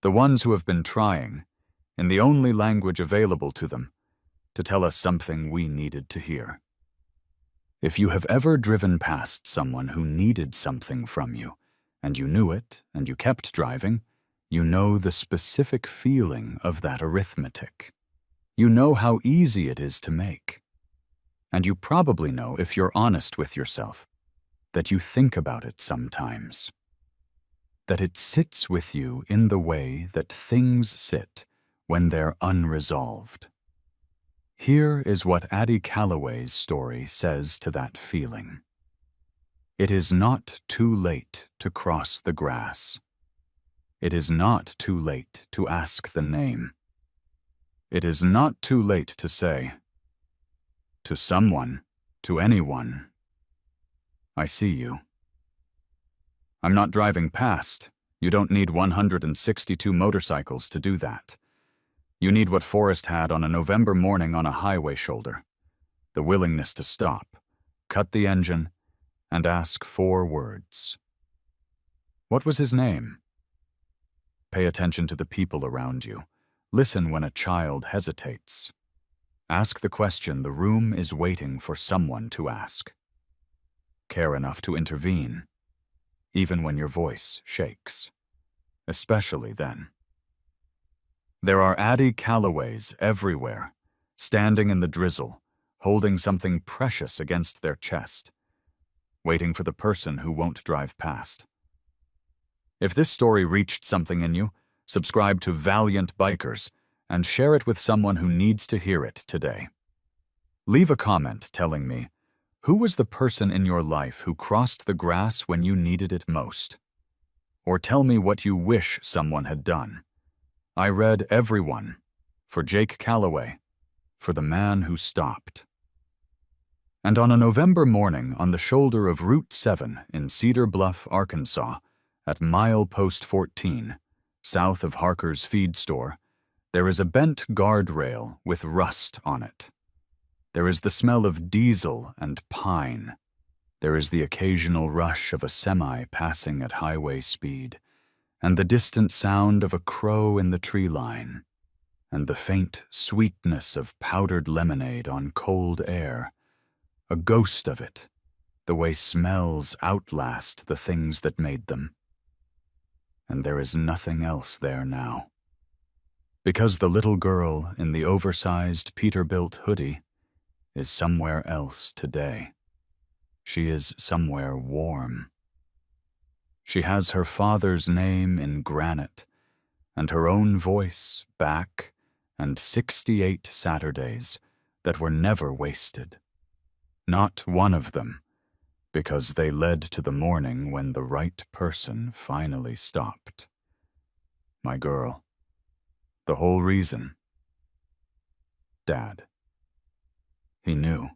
The ones who have been trying, in the only language available to them, to tell us something we needed to hear. If you have ever driven past someone who needed something from you, and you knew it, and you kept driving, you know the specific feeling of that arithmetic. You know how easy it is to make. And you probably know, if you're honest with yourself, that you think about it sometimes. That it sits with you in the way that things sit when they're unresolved. Here is what Addie Calloway's story says to that feeling. It is not too late to cross the grass. It is not too late to ask the name. It is not too late to say, to someone, to anyone, I see you. I'm not driving past. You don't need 162 motorcycles to do that. You need what Forrest had on a November morning on a highway shoulder. The willingness to stop, cut the engine, and ask 4 words. What was his name? Pay attention to the people around you. Listen when a child hesitates. Ask the question the room is waiting for someone to ask. Care enough to intervene, even when your voice shakes. Especially then. There are Addie Calloways everywhere, standing in the drizzle, holding something precious against their chest, waiting for the person who won't drive past. If this story reached something in you, subscribe to Valiant Bikers and share it with someone who needs to hear it today. Leave a comment telling me, who was the person in your life who crossed the grass when you needed it most? Or tell me what you wish someone had done. I read everyone. For Jake Calloway, for the man who stopped. And on a November morning on the shoulder of Route 7 in Cedar Bluff, Arkansas, at milepost 14, south of Harker's feed store, there is a bent guardrail with rust on it. There is the smell of diesel and pine. There is the occasional rush of a semi passing at highway speed, and the distant sound of a crow in the tree line, and the faint sweetness of powdered lemonade on cold air, a ghost of it, the way smells outlast the things that made them. And there is nothing else there now. Because the little girl in the oversized Peterbilt hoodie is somewhere else today. She is somewhere warm. She has her father's name in granite, and her own voice back, and 68 Saturdays that were never wasted. Not one of them, because they led to the morning when the right person finally stopped. My girl. The whole reason. Dad. He knew.